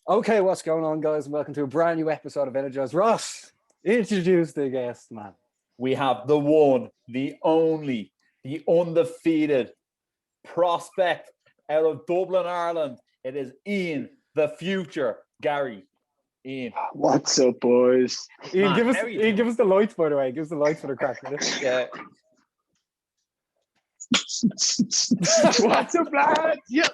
Okay, what's going on, guys? And welcome to a brand new episode of Energized. Ross, introduce the guest, man. We have the one, the only, the undefeated prospect out of Dublin, Ireland. It is Ian, the future Garry. Ian. What's up, boys? Ian, give us the lights, by the way. Give us the lights for the crack. Yeah. What's up, lads? Yep.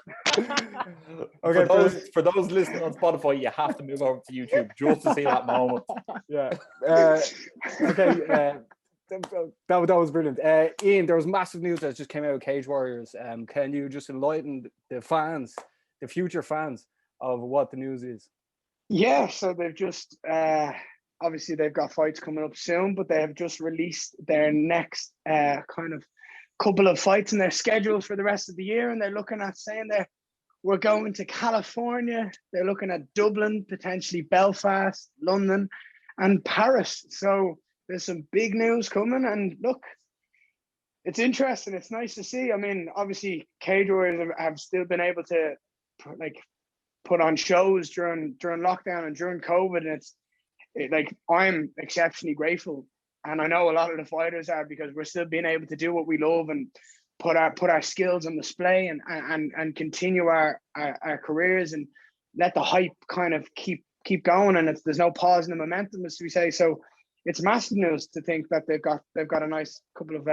Okay, for those listening on Spotify, you have to move over to YouTube just to see that moment. Yeah. Okay. That was brilliant. Ian, there was massive news that just came out of Cage Warriors. Can you just enlighten the fans, the future fans, of what the news is? Yeah, so they've just obviously they've got fights coming up soon, but they have just released their next kind of couple of fights in their schedule for the rest of the year, and they're looking at saying we're going to California, they're looking at Dublin, potentially Belfast, London, and Paris. So there's some big news coming, and look, it's interesting. It's nice to see. I mean, obviously, Cage Warriors have still been able to put on shows during lockdown and during COVID, and I'm exceptionally grateful. And I know a lot of the fighters are, because we're still being able to do what we love and put our skills on display and continue our careers and let the hype kind of keep going. And there's no pause in the momentum, as we say. So it's massive news to think that they've got a nice couple of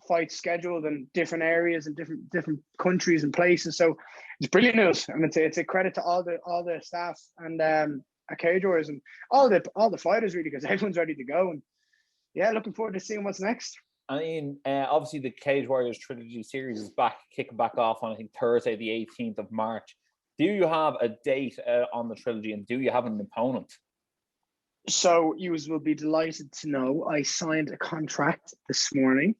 fights scheduled in different areas and different countries and places. So it's brilliant news, and it's a credit to all the staff and Cage Warriors and all the fighters, really, because everyone's ready to go. And yeah, looking forward to seeing what's next. I mean, obviously the Cage Warriors Trilogy Series is kicking back off on, I think, Thursday, the 18th of March. Do you have a date on the trilogy, and do you have an opponent? So you will be delighted to know I signed a contract this morning.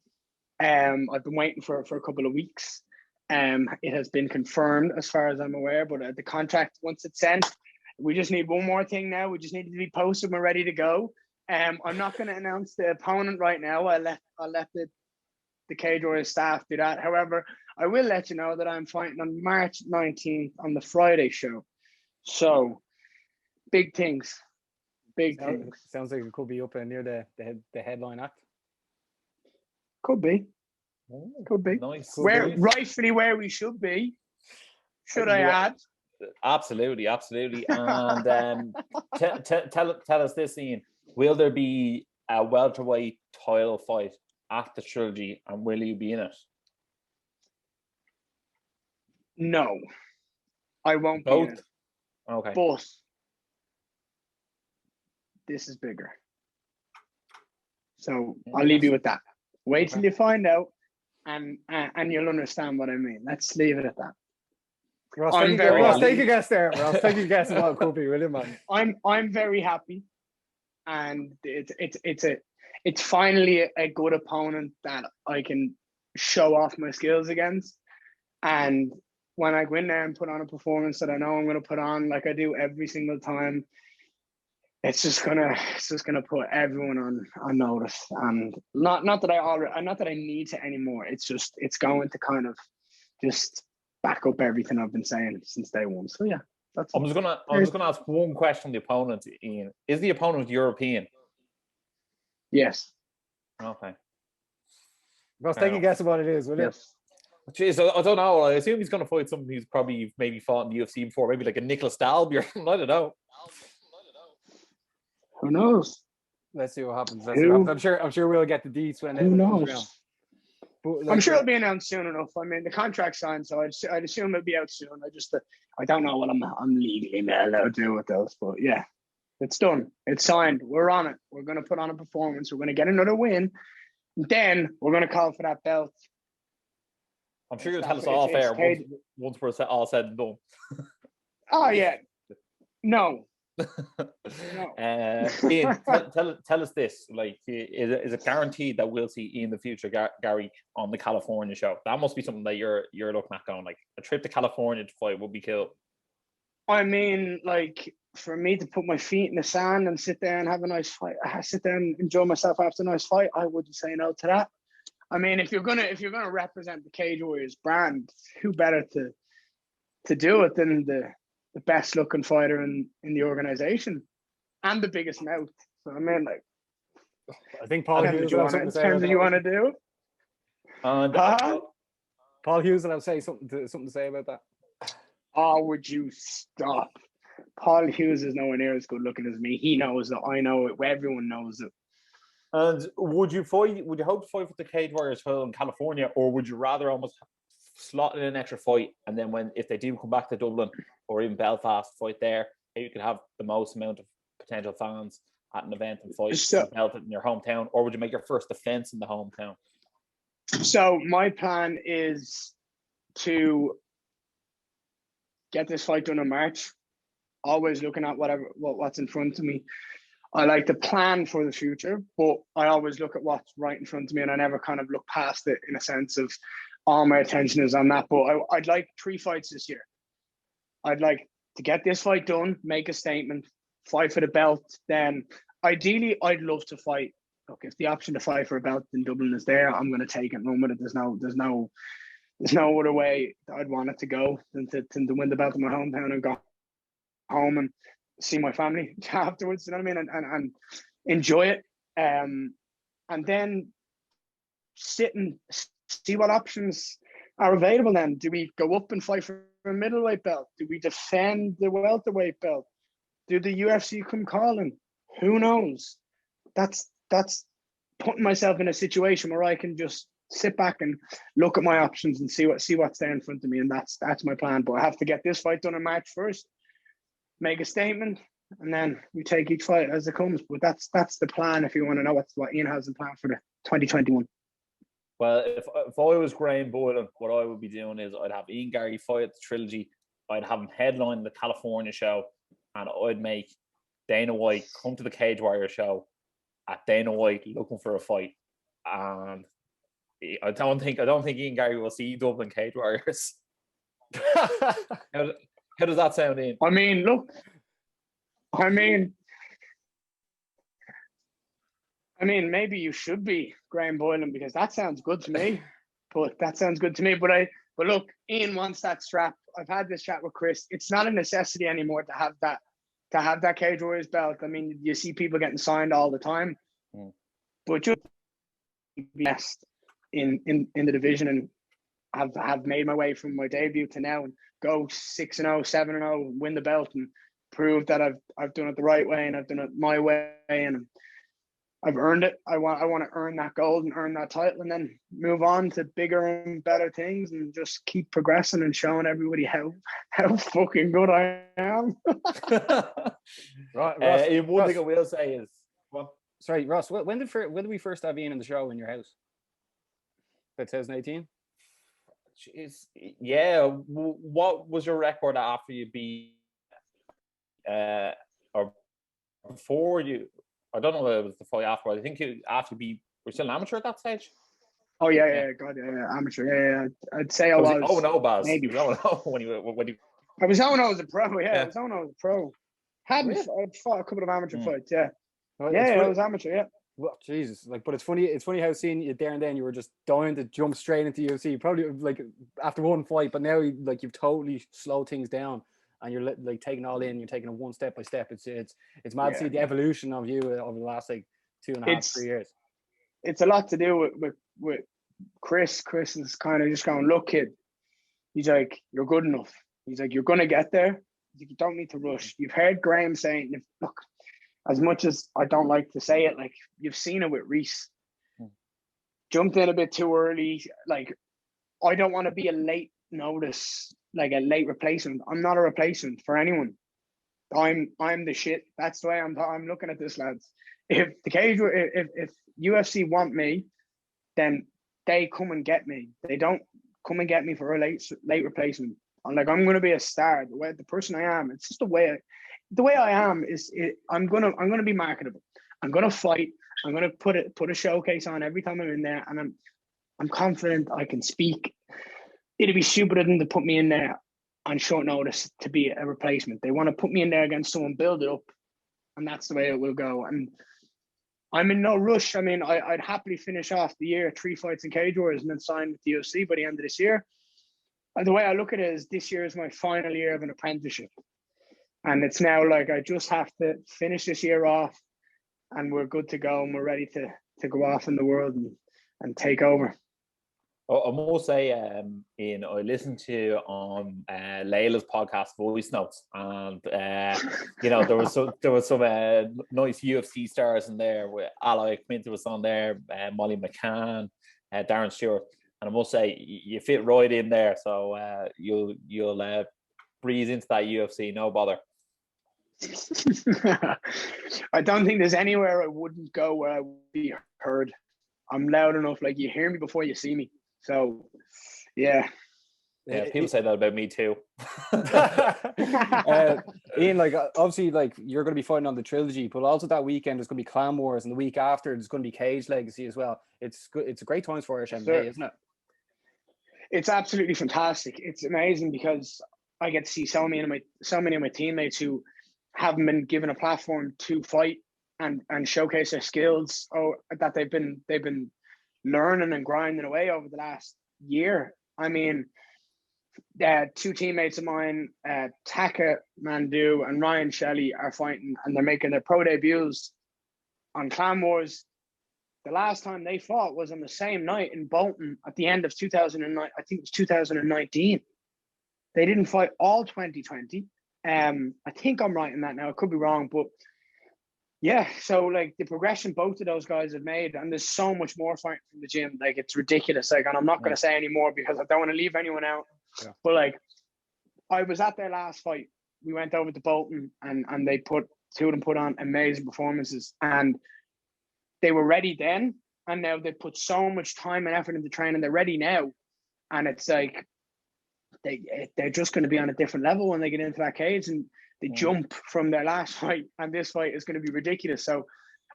I've been waiting for a couple of weeks. It has been confirmed as far as I'm aware, but the contract, once it's sent, we just need one more thing now. We just need it to be posted and we're ready to go. I'm not going to announce the opponent right now. I'll let the Cage Warriors staff do that. However, I will let you know that I'm fighting on March 19th on the Friday show. So, big things. Sounds like it could be up near the headline act. Could be. Nice. Rightfully where we should be. Should I add? Absolutely. And tell us this, Ian. Will there be a welterweight title fight at the trilogy, and will you be in it? No, I won't Both? be in it. Okay. But this is bigger. So I'll leave you with that. Wait till you find out, and you'll understand what I mean. Let's leave it at that. Ross, take a guess there. Ross, take a guess what it could be, will you, man? I'm very happy, and it's finally a good opponent that I can show off my skills against. And when I go in there and put on a performance that I know I'm going to put on, like I do every single time, it's just gonna put everyone on notice. And not that I need to anymore. It's going to kind of just back up everything I've been saying since day one. So yeah, I'm just gonna ask one question on the opponent, Ian. Is the opponent European? Yes. Okay. Ross, take a guess of what it is, will you? Yes. Jeez, I don't know. I assume he's going to fight someone who's probably maybe fought in the UFC before, maybe like a Nicholas Dalby or something. I don't know. Who knows? Let's see what happens. I'm sure we'll get the deets when it comes around. But, I'm sure it'll be announced soon enough. I mean, the contract's signed, so I'd assume it'll be out soon. I don't know what I'm legally allowed to do with those, but yeah, it's done. It's signed. We're on it. We're going to put on a performance. We're going to get another win. Then we're going to call for that belt. I'm sure you'll tell us all fair once we're all said and done. Oh yeah, no. Ian, tell us this. Like, is it guaranteed that we'll see Ian the future Garry on the California show? That must be something that you're looking at going, like, a trip to California to fight would be cool. I mean, like, for me to put my feet in the sand and sit there and have a nice fight, sit there and enjoy myself after a nice fight, I wouldn't say no to that. I mean, if you're gonna represent the Cage Warriors brand, who better to do it than the best looking fighter in the organization and the biggest mouth. So I mean, like, I think Paul Hughes will have something to say depends about what you that. want to do. And Paul Hughes will have something to say about that. Oh, would you stop? Paul Hughes is nowhere near as good looking as me. He knows that. I know it. Everyone knows it. And would you hope to fight for the Cage Warriors title in California, or would you rather almost slot in an extra fight, and then if they do come back to Dublin or even Belfast, fight there, you could have the most amount of potential fans at an event and fight belt in your hometown, or would you make your first defense in the hometown? So my plan is to get this fight done in March. Always looking at what's in front of me. I like to plan for the future, but I always look at what's right in front of me, and I never kind of look past it in a sense of all my attention is on that. But I'd like 3 fights this year. I'd like to get this fight done, make a statement, fight for the belt. Then ideally, I'd love to fight. Look, if the option to fight for a belt in Dublin is there, I'm going to take it and run with it. There's no other way I'd want it to go than to win the belt in my hometown and go home and see my family afterwards, you know what I mean, and enjoy it, and then sit and see what options are available. Then do we go up and fight for a middleweight belt? Do we defend the welterweight belt? Do the UFC come calling? Who knows? That's putting myself in a situation where I can just sit back and look at my options and see what's there in front of me, and that's my plan. But I have to get this fight done in March first, make a statement, and then we take each fight as it comes. But that's the plan. If you want to know what Ian has in plan for the 2021. Well, if I was Graham Boylan, what I would be doing is I'd have Ian Garry fight at the Trilogy. I'd have him headline the California show, and I'd make Dana White come to the Cage Warrior show at Dana White looking for a fight. And I don't think Ian Garry will see Dublin Cage Warriors. How does that sound, Ian? I mean, look. I mean, maybe you should be Graham Boylan, because that sounds good to me. But look, Ian wants that strap. I've had this chat with Chris. It's not a necessity anymore to have that Cage Warriors belt. I mean, you see people getting signed all the time, but just be best in the division, and have made my way from my debut to now and go 6-0, 7-0, win the belt and prove that I've done it the right way and I've done it my way and I've earned it. I want to earn that gold and earn that title, and then move on to bigger and better things and just keep progressing and showing everybody how fucking good I am. Right, Ross, one thing I will say is, sorry, Ross, when did we first have Ian in the show in your house? 2018? Yeah. What was your record after you beat, or before you? I don't know whether it was the fight after. I think after you were still an amateur at that stage. Oh yeah, God, yeah, amateur. Yeah. I'd say I was. Oh no, Baz. Maybe. when you. I was 0-0 as a pro. Yeah, I was 0-0 as a pro. I'd fought a couple of amateur fights. Yeah. Well, I was amateur. Yeah. Well, Jesus, but it's funny how seeing you there and then you were just dying to jump straight into UFC. You probably after one fight, but now you've totally slowed things down and you're taking all in. You're taking it one step by step. It's mad to see the evolution of you over the last 2.5, 3 years. It's a lot to do with Chris. Chris is kind of just going, look, kid. He's like, you're good enough. He's like, you're gonna get there. You don't need to rush. You've heard Graham saying, look. As much as I don't like to say it, you've seen it with Reese. Jumped in a bit too early. I don't want to be a late notice, a late replacement. I'm not a replacement for anyone. I'm the shit. That's the way I'm looking at this, lads. If UFC want me, then they come and get me. They don't come and get me for a late replacement. I'm going to be a star. The person I am, it's just the way I am I'm gonna be marketable. I'm gonna fight. I'm gonna put a showcase on every time I'm in there, and I'm confident I can speak. It'd be stupid of them to put me in there on short notice to be a replacement. They want to put me in there against someone, build it up, and that's the way it will go. And I'm in no rush. I mean, I'd happily finish off the year 3 fights in Cage Warriors and then sign with the UFC by the end of this year. And the way I look at it is this year is my final year of an apprenticeship. And it's now like I just have to finish this year off, and we're good to go, and we're ready to go off in the world and take over. I must say, Ian, I listened to on Layla's podcast Voice Notes, and there was some nice UFC stars in there. With Ally Quinter was on there, Molly McCann, Darren Stewart, and I must say you fit right in there. So you'll breeze into that UFC, no bother. I don't think there's anywhere I wouldn't go where I would be heard. I'm loud enough, like you hear me before you see me. So, yeah. Yeah, people say that about me too. Ian, like obviously, like you're going to be fighting on the trilogy, but also that weekend there's going to be Clan Wars, and the week after there's going to be Cage Legacy as well. It's good. It's a great time for Irish MMA, isn't it? It's absolutely fantastic. It's amazing because I get to see so many of my teammates who haven't been given a platform to fight and showcase their skills that they've been learning and grinding away over the last year. I mean, two teammates of mine, Taka Mandu and Ryan Shelley, are fighting, and they're making their pro debuts on Clan Wars. The last time they fought was on the same night in Bolton at the end of 2009. I think it was 2019. They didn't fight all 2020. I think I'm right in that now. I could be wrong, but yeah. So like the progression both of those guys have made, and there's so much more fighting from the gym. Like it's ridiculous. Like, and I'm not going to say any more because I don't want to leave anyone out. Yeah. But like, I was at their last fight. We went over to Bolton, and two of them put on amazing performances, and they were ready then. And now they put so much time and effort into training. They're ready now, and it's like they're just going to be on a different level when they get into that cage, and they jump from their last fight, and this fight is going to be ridiculous. So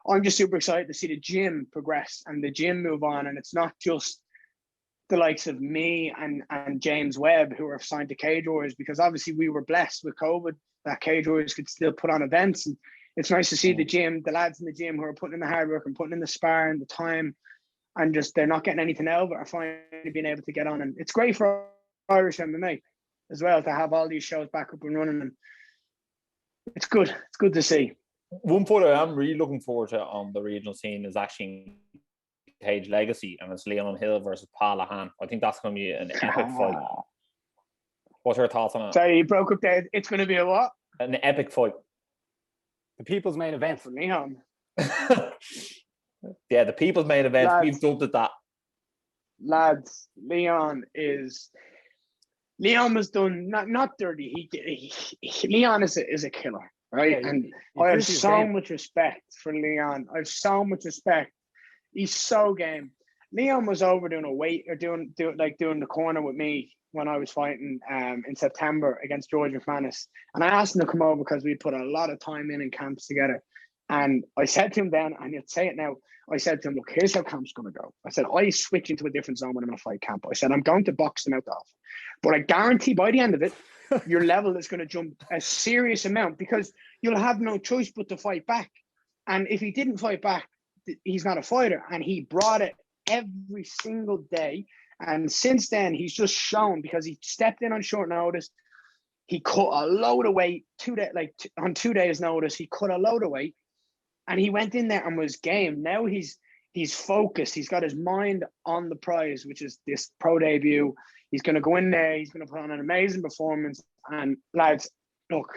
I'm just super excited to see the gym progress and the gym move on. And it's not just the likes of me and James Webb who are signed to Cage Warriors, because obviously we were blessed with COVID that Cage Warriors could still put on events. And it's nice to see the gym, the lads in the gym who are putting in the hard work and putting in the sparring, the time, and just they're not getting anything out of it, are finally being able to get on. And it's great for Irish MMA as well to have all these shows back up and running, and it's good. It's good to see. One fight I'm really looking forward to on the regional scene is actually Cage Legacy, and it's Leon Hill versus Paul Lahan. I think that's going to be an epic fight. What's your thoughts on it? Sorry, you broke up there. It's going to be a what? An epic fight. The people's main event for Leon. Yeah, the people's main event. Lads, we've dubbed it that. Lads, Leon was done not dirty. Leon is a killer, right? Yeah, and I have so much respect for Leon. I have so much respect. He's so game. Leon was over doing a weight or doing the corner with me when I was fighting in September against George McManus, and I asked him to come over because we put a lot of time in camps together. And I said to him then, and you'd say it now, I said to him, look, here's how camp's going to go. I said, I switch into a different zone when I'm in a fight camp. I said, I'm going to box them out the off. But I guarantee by the end of it, your level is going to jump a serious amount, because you'll have no choice but to fight back. And if he didn't fight back, he's not a fighter. And he brought it every single day. And since then, he's just shown, because he stepped in on short notice. He cut a load of weight on 2 days' notice. He cut a load of weight. And he went in there and was game. Now he's focused. He's got his mind on the prize, which is this pro debut. He's going to go in there. He's going to put on an amazing performance. And lads, look,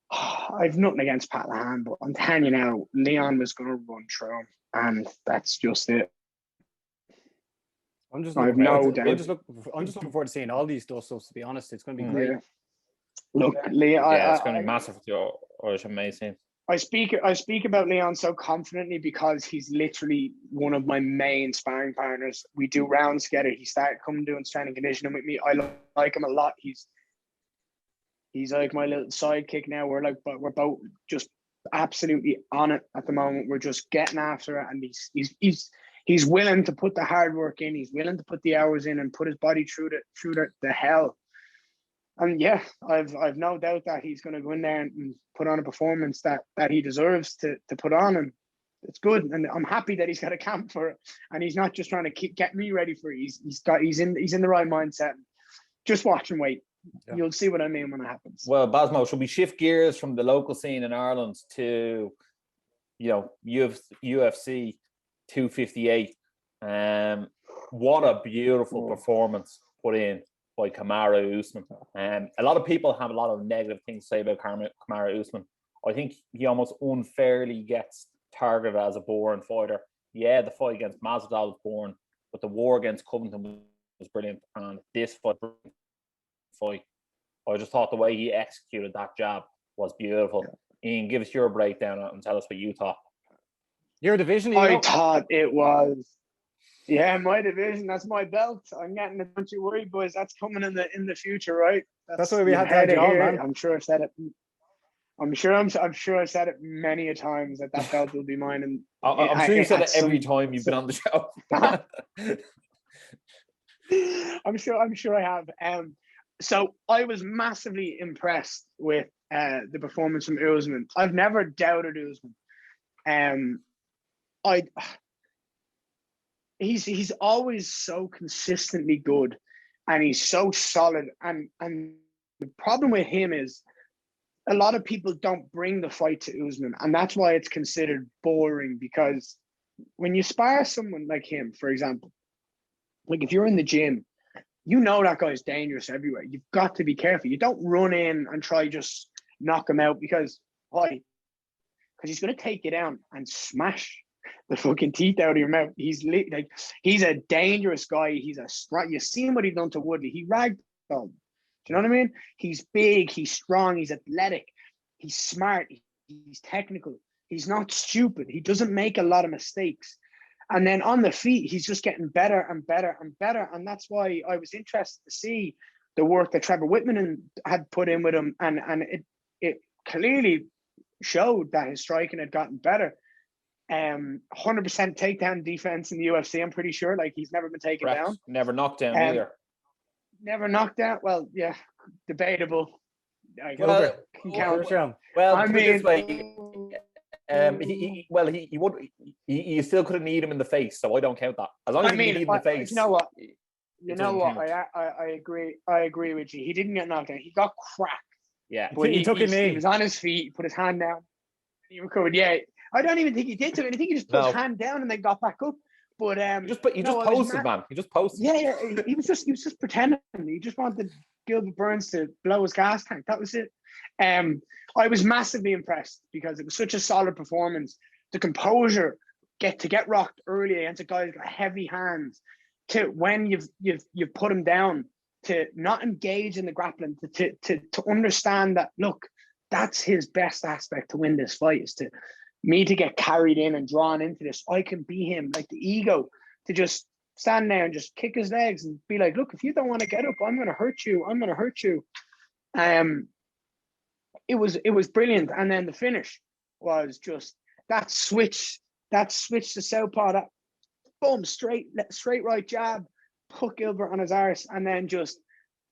I've nothing against Pat Lahan, but I'm telling you now, Leon was going to run through him, and that's just it. I'm just looking forward to seeing all these stuff. To be honest, it's going to be great. Yeah. Look, Leon, it's going to be massive for the Irish amazing. I speak about Leon so confidently because he's literally one of my main sparring partners. We do rounds together. He started coming doing strength and conditioning with me. I like him a lot. He's like my little sidekick now. We're both just absolutely on it at the moment. We're just getting after it, and he's willing to put the hard work in. He's willing to put the hours in and put his body through the hell. And yeah, I've no doubt that he's going to go in there and put on a performance that he deserves to put on, and it's good. And I'm happy that he's got a camp for it, and he's not just trying to get me ready for it. He's in the right mindset. Just watch and wait. You'll see what I mean when it happens. Well, Basmo, should we shift gears from the local scene in Ireland to, UFC 258? What a beautiful performance put in by Kamaru Usman. A lot of people have a lot of negative things to say about Kamaru Usman. I think he almost unfairly gets targeted as a boring fighter. Yeah, the fight against Masvidal was boring, but the war against Covington was brilliant, and this fight, I just thought the way he executed that jab was beautiful. Ian, give us your breakdown and tell us what you thought. Your division, I thought it was. Yeah, my division. That's my belt. I'm getting it. Don't you worry, boys. That's coming in the future, right? That's why we had to have you on, man. I'm sure I've said it. I'm sure I've said it many a times that belt will be mine. And I'm sure you've said it every time you've been on the show. I'm sure I have. So I was massively impressed with the performance from Usman. I've never doubted Usman. He's always so consistently good, and he's so solid. And the problem with him is a lot of people don't bring the fight to Usman, and that's why it's considered boring. Because when you spar someone like him, for example, like if you're in the gym, you know that guy's dangerous everywhere. You've got to be careful. You don't run in and try just knock him out because why? Because he's going to take you down and smash the fucking teeth out of your mouth. He's a dangerous guy. He's a strong. You seen what he done to Woodley. He ragdolled. Do you know what I mean? He's big. He's strong. He's athletic. He's smart. He's technical. He's not stupid. He doesn't make a lot of mistakes. And then on the feet, he's just getting better and better and better. And that's why I was interested to see the work that Trevor Whitman had put in with him. And it clearly showed that his striking had gotten better. 100% takedown defense in the UFC, I'm pretty sure. Like, he's never been taken down. Never knocked down either. Never knocked down. Well, yeah, debatable. I mean, he still couldn't eat him in the face, so I don't count that. As long as he can eat him in the face. You know what? I agree. I agree with you. He didn't get knocked down. He got cracked. Yeah, but he took a knee. He was on his feet. He put his hand down. He recovered. Yeah, I don't even think he did to it. I think he just put his hand down and then got back up. But he just posted, man. He just posted. Yeah. He was just pretending. He just wanted Gilbert Burns to blow his gas tank. That was it. I was massively impressed because it was such a solid performance. The composure, to get rocked early against a guy who's got heavy hands, to when you've put him down, to not engage in the grappling, to understand that, look, that's his best aspect to win this fight, is to get carried in and drawn into this. I can be him, like the ego, to just stand there and just kick his legs and be like, look, if you don't want to get up, I'm going to hurt you. I'm going to hurt you. It was brilliant. And then the finish was just that switch to southpaw, that boom, straight right jab, put Gilbert on his arse, and then just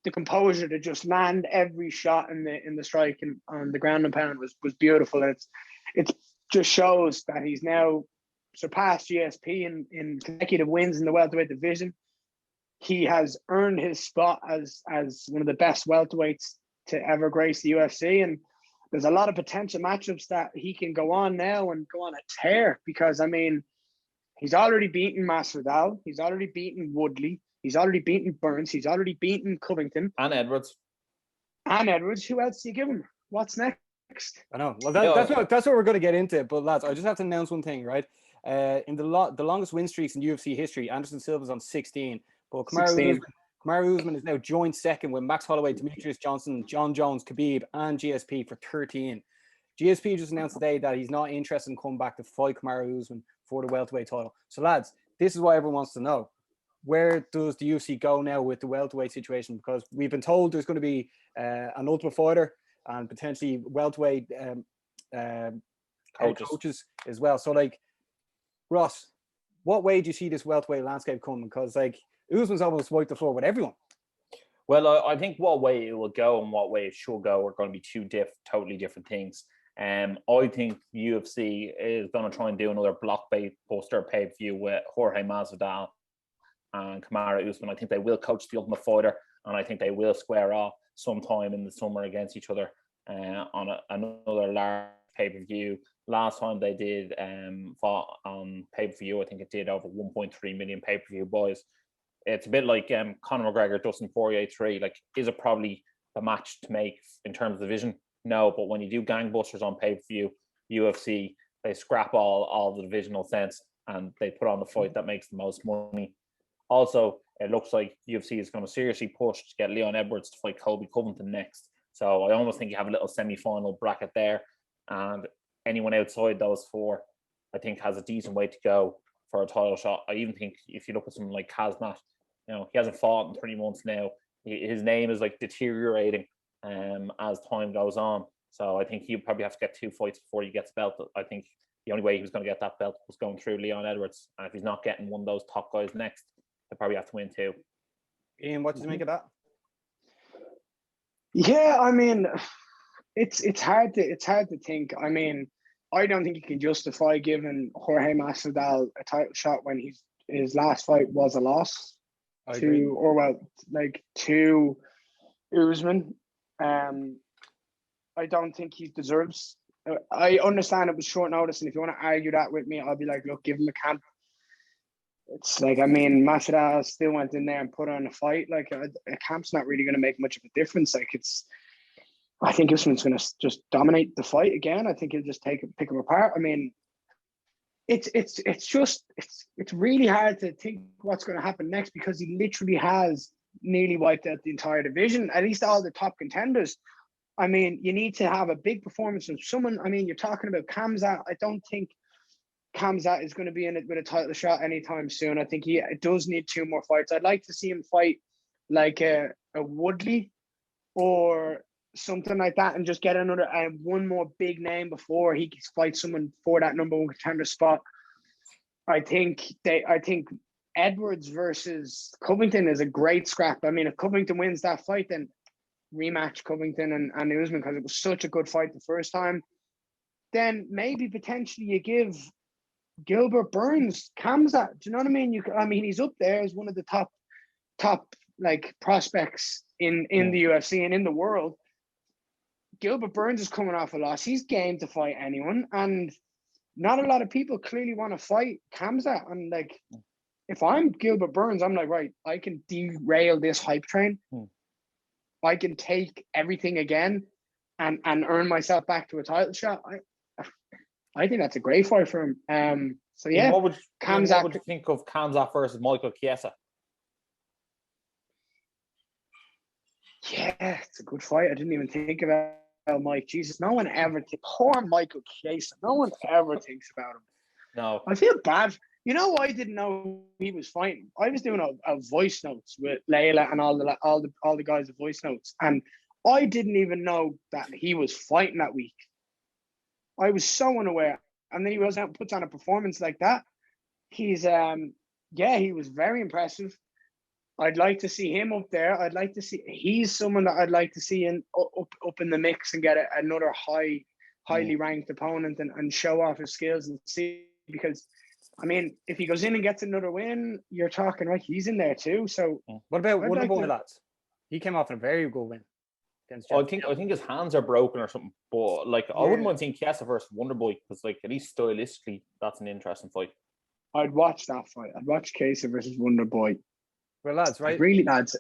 the composure to just land every shot in the strike and on the ground and pound was beautiful. And it's just shows that he's now surpassed GSP in consecutive wins in the welterweight division. He has earned his spot as one of the best welterweights to ever grace the UFC, and there's a lot of potential matchups that he can go on now and go on a tear, because I mean, he's already beaten Masvidal, he's already beaten Woodley, he's already beaten Burns, he's already beaten Covington and Edwards. Who else do you give him? What's next? I know. Well, that's what we're going to get into. But lads, I just have to announce one thing, right? In the longest win streaks in UFC history, Anderson Silva's on 16, but Kamaru Usman is now joint second with Max Holloway, Demetrius Johnson, John Jones, Khabib, and GSP for 13. GSP just announced today that he's not interested in coming back to fight Kamaru Usman for the welterweight title. So, lads, this is what everyone wants to know. Where does the UFC go now with the welterweight situation? Because we've been told there's going to be an Ultimate Fighter and potentially welterweight coaches as well. So, like, Ross, what way do you see this welterweight landscape coming? Because, like, Usman's almost wiped the floor with everyone. Well, I think what way it will go and what way it should go are going to be two totally different things. I think UFC is going to try and do another blockbuster pay-per-view with Jorge Masvidal and Kamaru Usman. I think they will coach the Ultimate Fighter, and I think they will square off. sometime in the summer against each other on another large pay-per-view. Last time they did fought on pay-per-view, I think it did over 1.3 million pay-per-view buys. It's a bit like Conor McGregor, Dustin Poirier 3. Like, is it probably the match to make in terms of division? No, but when you do gangbusters on pay-per-view, UFC, they scrap all the divisional sense and they put on the fight that makes the most money. Also, it looks like UFC is going to seriously push to get Leon Edwards to fight Colby Covington next. So I almost think you have a little semi-final bracket there, and anyone outside those four, I think, has a decent way to go for a title shot. I even think if you look at someone like Kazmat, you know, he hasn't fought in 3 months now. His name is like deteriorating as time goes on. So I think he'll probably have to get 2 fights before he gets the belt. I think the only way he was going to get that belt was going through Leon Edwards. And if he's not getting one of those top guys next, he'll probably have to win 2. Ian, what did you make of that? Yeah, I mean, it's hard to think. I mean, I don't think you can justify giving Jorge Masvidal a title shot when his last fight was a loss to Usman. I don't think he deserves. I understand it was short notice, and if you want to argue that with me, I'll be like, look, give him a camp. It's like, I mean, Masvidal still went in there and put on a fight. Like, a camp's not really going to make much of a difference. Like, I think Usman's going to just dominate the fight again. I think he'll just pick him apart. I mean, it's really hard to think what's going to happen next, because he literally has nearly wiped out the entire division, at least all the top contenders. I mean, you need to have a big performance from someone. I mean, you're talking about Khamzat. I don't think Khamzat is going to be in it with a title shot anytime soon. I think he does need 2 more fights. I'd like to see him fight like a Woodley or something like that, and just get one more big name before he fights someone for that number 1 contender spot. I think Edwards versus Covington is a great scrap. I mean, if Covington wins that fight, then rematch Covington and Usman, because it was such a good fight the first time. Then maybe potentially you give Gilbert Burns Khamzat. Do you know what I mean? I mean, he's up there as one of the top like prospects in the UFC and in the world. Gilbert Burns is coming off a loss. He's game to fight anyone, and not a lot of people clearly want to fight Khamzat. And like, if I'm Gilbert Burns, I'm like, right, I can derail this hype train. I can take everything again and earn myself back to a title shot. I think that's a great fight for him. So yeah, what would you think of Khamzat versus Michael Chiesa? Yeah, it's a good fight. I didn't even think about Mike. Jesus, no one ever poor Michael Chiesa. No one ever thinks about him. No, I feel bad. You know, I didn't know he was fighting. I was doing a voice notes with Layla and all the guys of voice notes, and I didn't even know that he was fighting that week. I was so unaware. And then he goes out and puts on a performance like that. He's he was very impressive. I'd like to see him up there. He's someone that I'd like to see up in the mix and get another highly ranked opponent and show off his skills and see, because I mean, if he goes in and gets another win, you're talking, right, he's in there too. So what about Wonderboy, lads? He came off in a very good win. I think his hands are broken or something, but like I wouldn't mind seeing Chiesa versus Wonderboy, because like at least stylistically that's an interesting fight. I'd watch that fight. I'd watch Chiesa versus Wonderboy. Well, lads, right? Really, lads.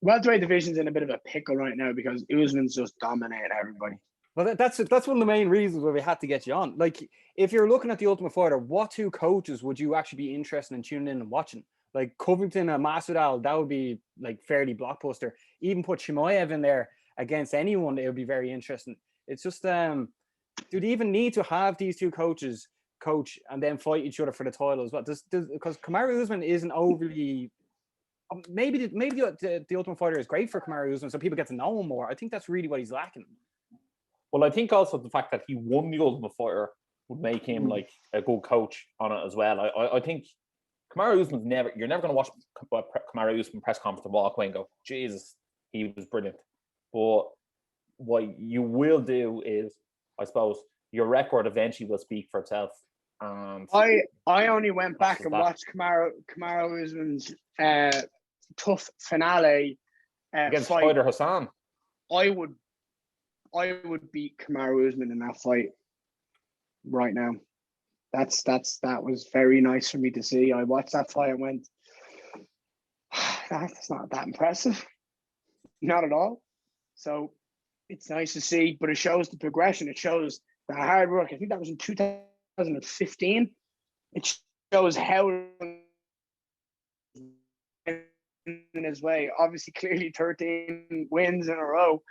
Welterweight division's in a bit of a pickle right now because Usman's just dominating everybody. Well, that's one of the main reasons why we had to get you on. Like, if you're looking at the Ultimate Fighter, what 2 coaches would you actually be interested in tuning in and watching? Like Covington and Masvidal, that would be like fairly blockbuster. Even put Chimaev in there against anyone, it would be very interesting. It's just, do they even need to have these 2 coaches coach and then fight each other for the title as well? Because Kamaru Usman isn't overly. Maybe the Ultimate Fighter is great for Kamaru Usman, so people get to know him more. I think that's really what he's lacking. Well, I think also the fact that he won the Ultimate Fighter would make him like a good coach on it as well. I think Kamaru Usman's you're never going to watch Kamaru Usman press conference and walk away and go, Jesus, he was brilliant. But what you will do is, I suppose, your record eventually will speak for itself. And I only went back and watched Kamaru Usman's tough finale against fight. Spider Hassan. I would beat Kamaru Usman in that fight right now. That was very nice for me to see. I watched that fight and went, that's not that impressive. Not at all. So it's nice to see, but it shows the progression. It shows the hard work. I think that was in 2015. It shows how in his way. Obviously, clearly 13 wins in a row.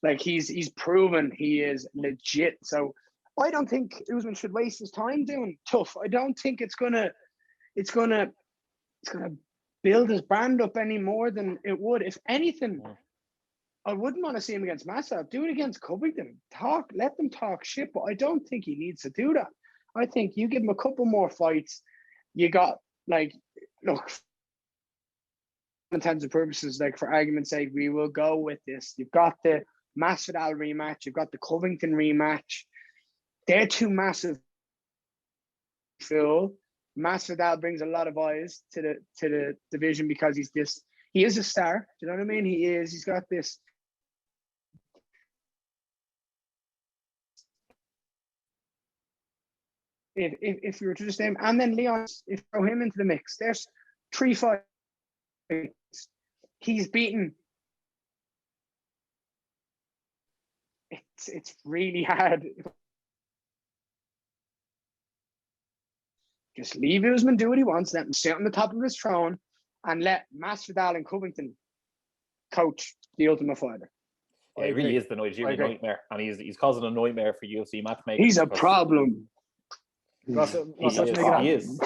Like he's proven he is legit. So I don't think Usman should waste his time doing tough. I don't think it's gonna build his brand up any more than it would. If anything, I wouldn't want to see him against Masvidal. Do it against Covington. Let them talk shit, but I don't think he needs to do that. I think you give him a couple more fights. You got, like, look, for intents and purposes, like for argument's sake, we will go with this. You've got the Masvidal rematch. You've got the Covington rematch. They're two massive. Phil Masvidal brings a lot of eyes to the division because he is a star. Do you know what I mean? He's got this. If you were to just name, and then Leon, if you throw him into the mix, there's 3 fights. He's beaten. It's really hard. Just leave Usman do what he wants, let him sit on the top of his throne, and let Masvidal and Covington coach the Ultimate Fighter. Yeah, he really is the Nigerian nightmare, and he's causing a nightmare for UFC matchmakers. He's a problem. He is.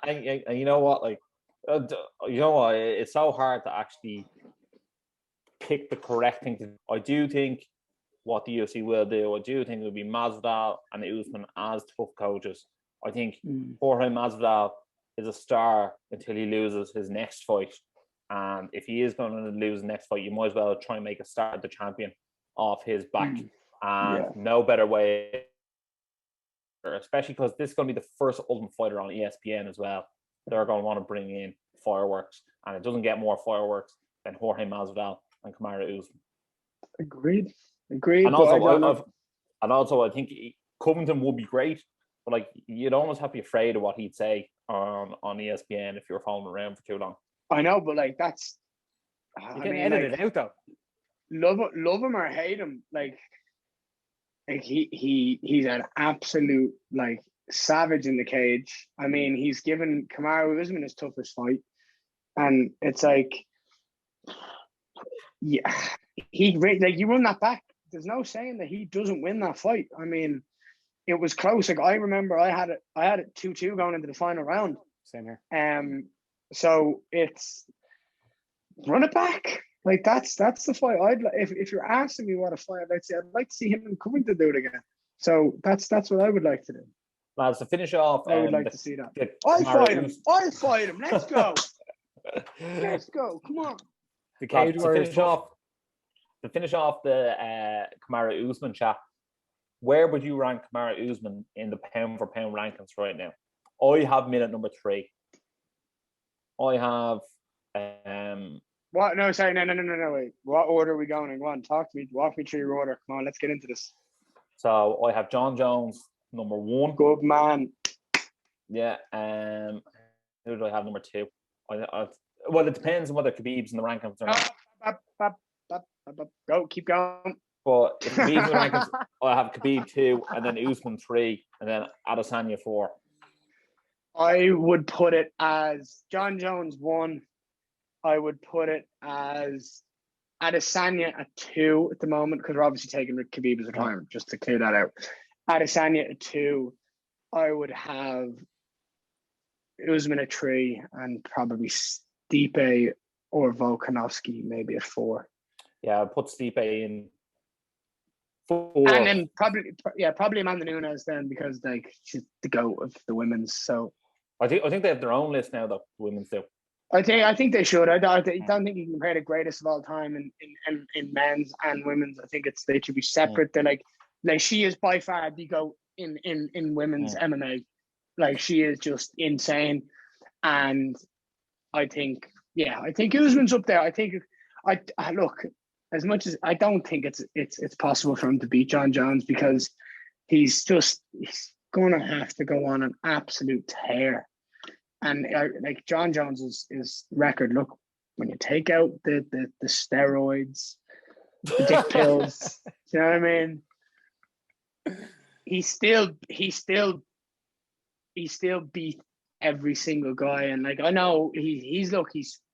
And you know what? Like, it's so hard to actually pick the correct thing to do. I do think what the UFC will do, I do think it will be Masvidal and Usman as tough coaches. I think Jorge Masvidal is a star until he loses his next fight. And if he is going to lose the next fight, you might as well try and make a start at the champion off his back. And no better way, especially because this is going to be the first Ultimate Fighter on ESPN as well. They're going to want to bring in fireworks. And it doesn't get more fireworks than Jorge Masvidal and Kamaru Usman. Agreed. And also, I think Covington would be great. But like, you'd almost have to be afraid of what he'd say on ESPN if you were following around for too long. I know, but like that's you can edit it out though. Love him or hate him, like he's an absolute like savage in the cage. I mean, he's given Kamaru Usman his toughest fight, and it's like, yeah, you run that back. There's no saying that he doesn't win that fight. I mean, it was close. Like I remember, I had it 2-2 going into the final round. Same here. So it's run it back. Like that's the fight. If you're asking me what a fight I'd like to see, I'd like to see him and Covington do it again. So that's what I would like to do. Lads, to finish off, I would like to see that. I'll fight him. Let's go. Let's go. Come on. The cage to finish off the Kamaru Usman chat. Where would you rank Kamaru Usman in the pound for pound rankings right now? I have him at number 3. I have what? No, sorry, no. Wait. What order are we going in? Go on, walk me through your order. Come on, let's get into this. So I have John Jones number 1. Good man. Yeah. Who do I have number 2? Well, it depends on whether Khabib's in the rankings or not. Go, keep going. But if Khabib's in the rankings, I have Khabib 2, and then Usman 3, and then Adesanya 4. I would put it as John Jones 1. I would put it as Adesanya at 2 at the moment, because we're obviously taking Khabib as a retirement, just to clear that out. Adesanya at 2. I would have Usman at 3, and probably Stipe or Volkanovski maybe at 4. Yeah, I'd put Stipe in 4. And then probably Amanda Nunes then, because like she's the GOAT of the women's. So I think they have their own list now, though. The women's do. I think they should. I don't think you can compare the greatest of all time in men's and women's. I think they should be separate. They're like she is by far the GOAT in women's MMA. Like she is just insane, and I think Usman's up there. I think look, as much as I don't think it's possible for him to beat John Jones, because he's going to have to go on an absolute tear. And like John Jones is record. Look, when you take out the steroids, the dick pills, you know what I mean? He still beat every single guy. And like, I know he's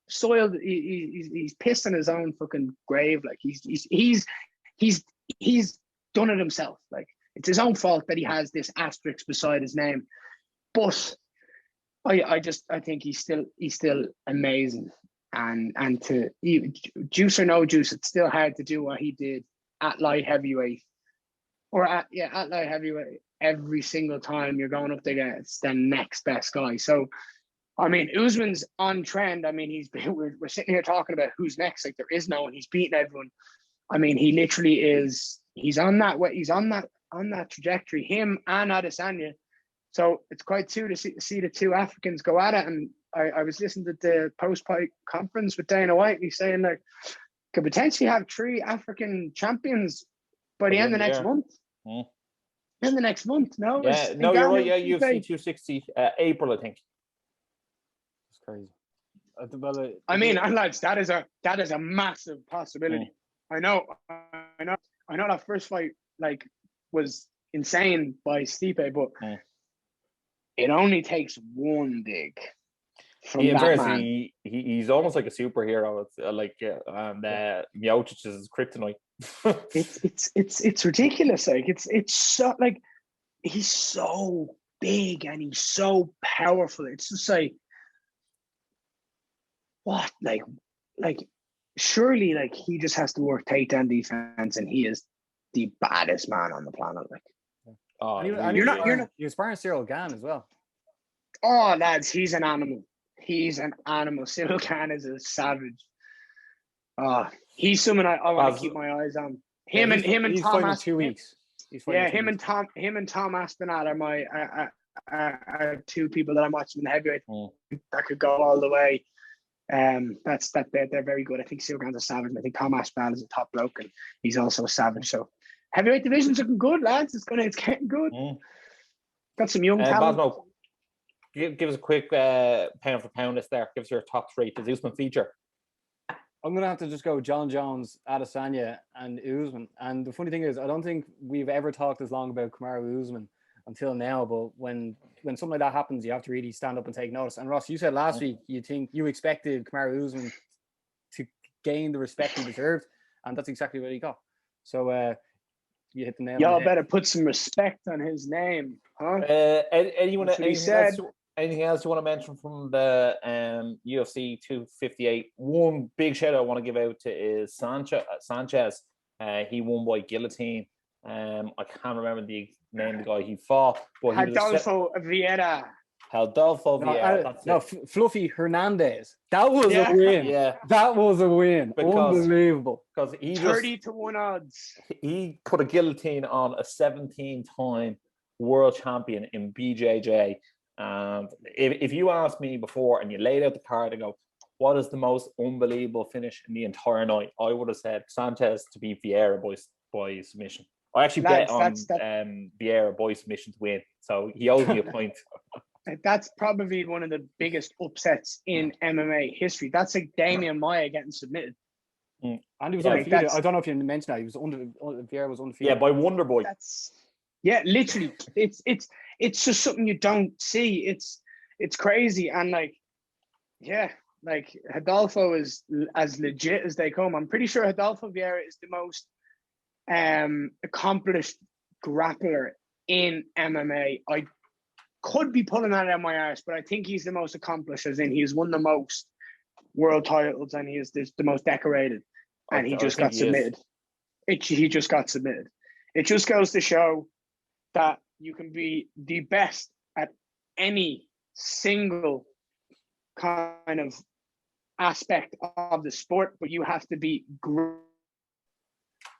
soiled. He's pissed in his own fucking grave. Like he's done it himself. Like, it's his own fault that he has this asterisk beside his name. But I think he's still amazing. And to juice or no juice, it's still hard to do what he did at light heavyweight, or at light heavyweight every single time you're going up against the next best guy. So, I mean, Usman's on trend. I mean, we're sitting here talking about who's next. Like, there is no one. He's beaten everyone. I mean, he literally is. He's on that way. He's on that trajectory. Him and Adesanya. So it's quite too to see the two Africans go at it. And I was listening to the post-fight conference with Dana White, and he's saying, like, could potentially have 3 African champions by the end of next month. In the next month, no? Yeah, no, you're right. Yeah, UFC 260, April, I think. It's crazy. I mean, lads, that is a massive possibility. I know that first fight like was insane by Stipe, but it only takes one dig from that man. He's almost like a superhero. It's Miocic is kryptonite. it's ridiculous. Like, it's so, like, he's so big and he's so powerful. It's just like, what, like surely, like, he just has to work takedown defense, and he is the baddest man on the planet. Like, you're sparring Cyril Gane as well. Oh, lads, he's an animal. Cyril Gane is a savage. He's someone I want to keep my eyes on. Him and Tom Aspinall. 2 weeks. Him and Tom Aspinall are my are 2 people that I'm watching in the heavyweight that could go all the way. They're very good. I think Cyril Gane's a savage. I think Tom Aspinall is a top bloke, and he's also a savage. So heavyweight division's looking good, lads. It's getting good. Got some young talent. Basmo, give us a quick pound for pound list there. Give us your top 3. Does Usman feature? I'm going to have to just go John Jones, Adesanya, and Usman. And the funny thing is, I don't think we've ever talked as long about Kamaru Usman until now. But when something like that happens, you have to really stand up and take notice. And Ross, you said last week you expected Kamaru Usman to gain the respect he deserved, and that's exactly what he got. So you hit the nail. Y'all better put some respect on his name, huh? Anything else you want to mention from the UFC 258? One big shout out I want to give out to is Sanchez. He won by guillotine. I can't remember the name of the guy he fought. But Adolfo Vieira. Fluffy Hernandez. That was a win. Yeah, that was a win. Unbelievable. Because he 30-1 odds. He put a guillotine on a 17-time world champion in BJJ. And if you asked me before and you laid out the card and go, what is the most unbelievable finish in the entire night, I would have said Sanchez to beat Vieira by submission. I actually bet on Vieira by submission to win, so he owes me a point. That's probably one of the biggest upsets in MMA history. That's like Damian Maia getting submitted. And he was undefeated. I don't know if you mentioned that. Vieira was undefeated. Yeah, by Wonder Boy. Literally. It's just something you don't see. It's crazy. And like Adolfo is as legit as they come. I'm pretty sure Adolfo Vieira is the most accomplished grappler in MMA. I could be pulling that out of my arse, but I think he's the most accomplished, as in he's won the most world titles and he is the most decorated. And he just got submitted. He just got submitted. It just goes to show that you can be the best at any single kind of aspect of the sport, but you have to be great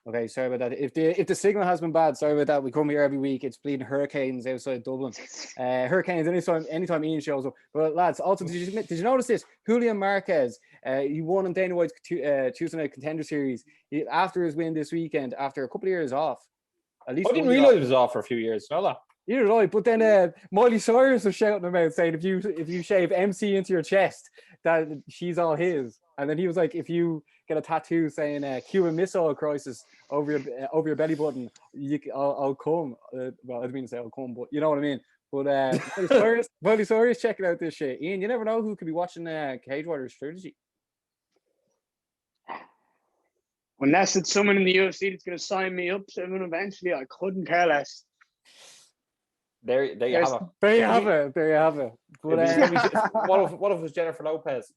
Okay, sorry about that. If the signal has been bad, sorry about that. We come here every week. It's bleeding hurricanes outside Dublin. Hurricanes anytime Ian shows up. But lads, also did you notice this? Julian Marquez, he won on Dana White's Tuesday Night Contender Series after his win this weekend. After a couple of years off, at least I didn't realize it was off for a few years. You know that? You're right, but then Miley Cyrus was shouting him out saying if you shave MC into your chest, that she's all his. And then he was like, if you get a tattoo saying Cuban Missile Crisis over your belly button, I'll come. Well, I didn't mean to say I'll come, but you know what I mean. But Miley Cyrus checking out this shit. Ian, you never know who could be watching Cage Warriors Trilogy. Unless it's someone in the UFC that's going to sign me up soon eventually, I couldn't care less. There you have it. There you have it. But, what if it was Jennifer Lopez?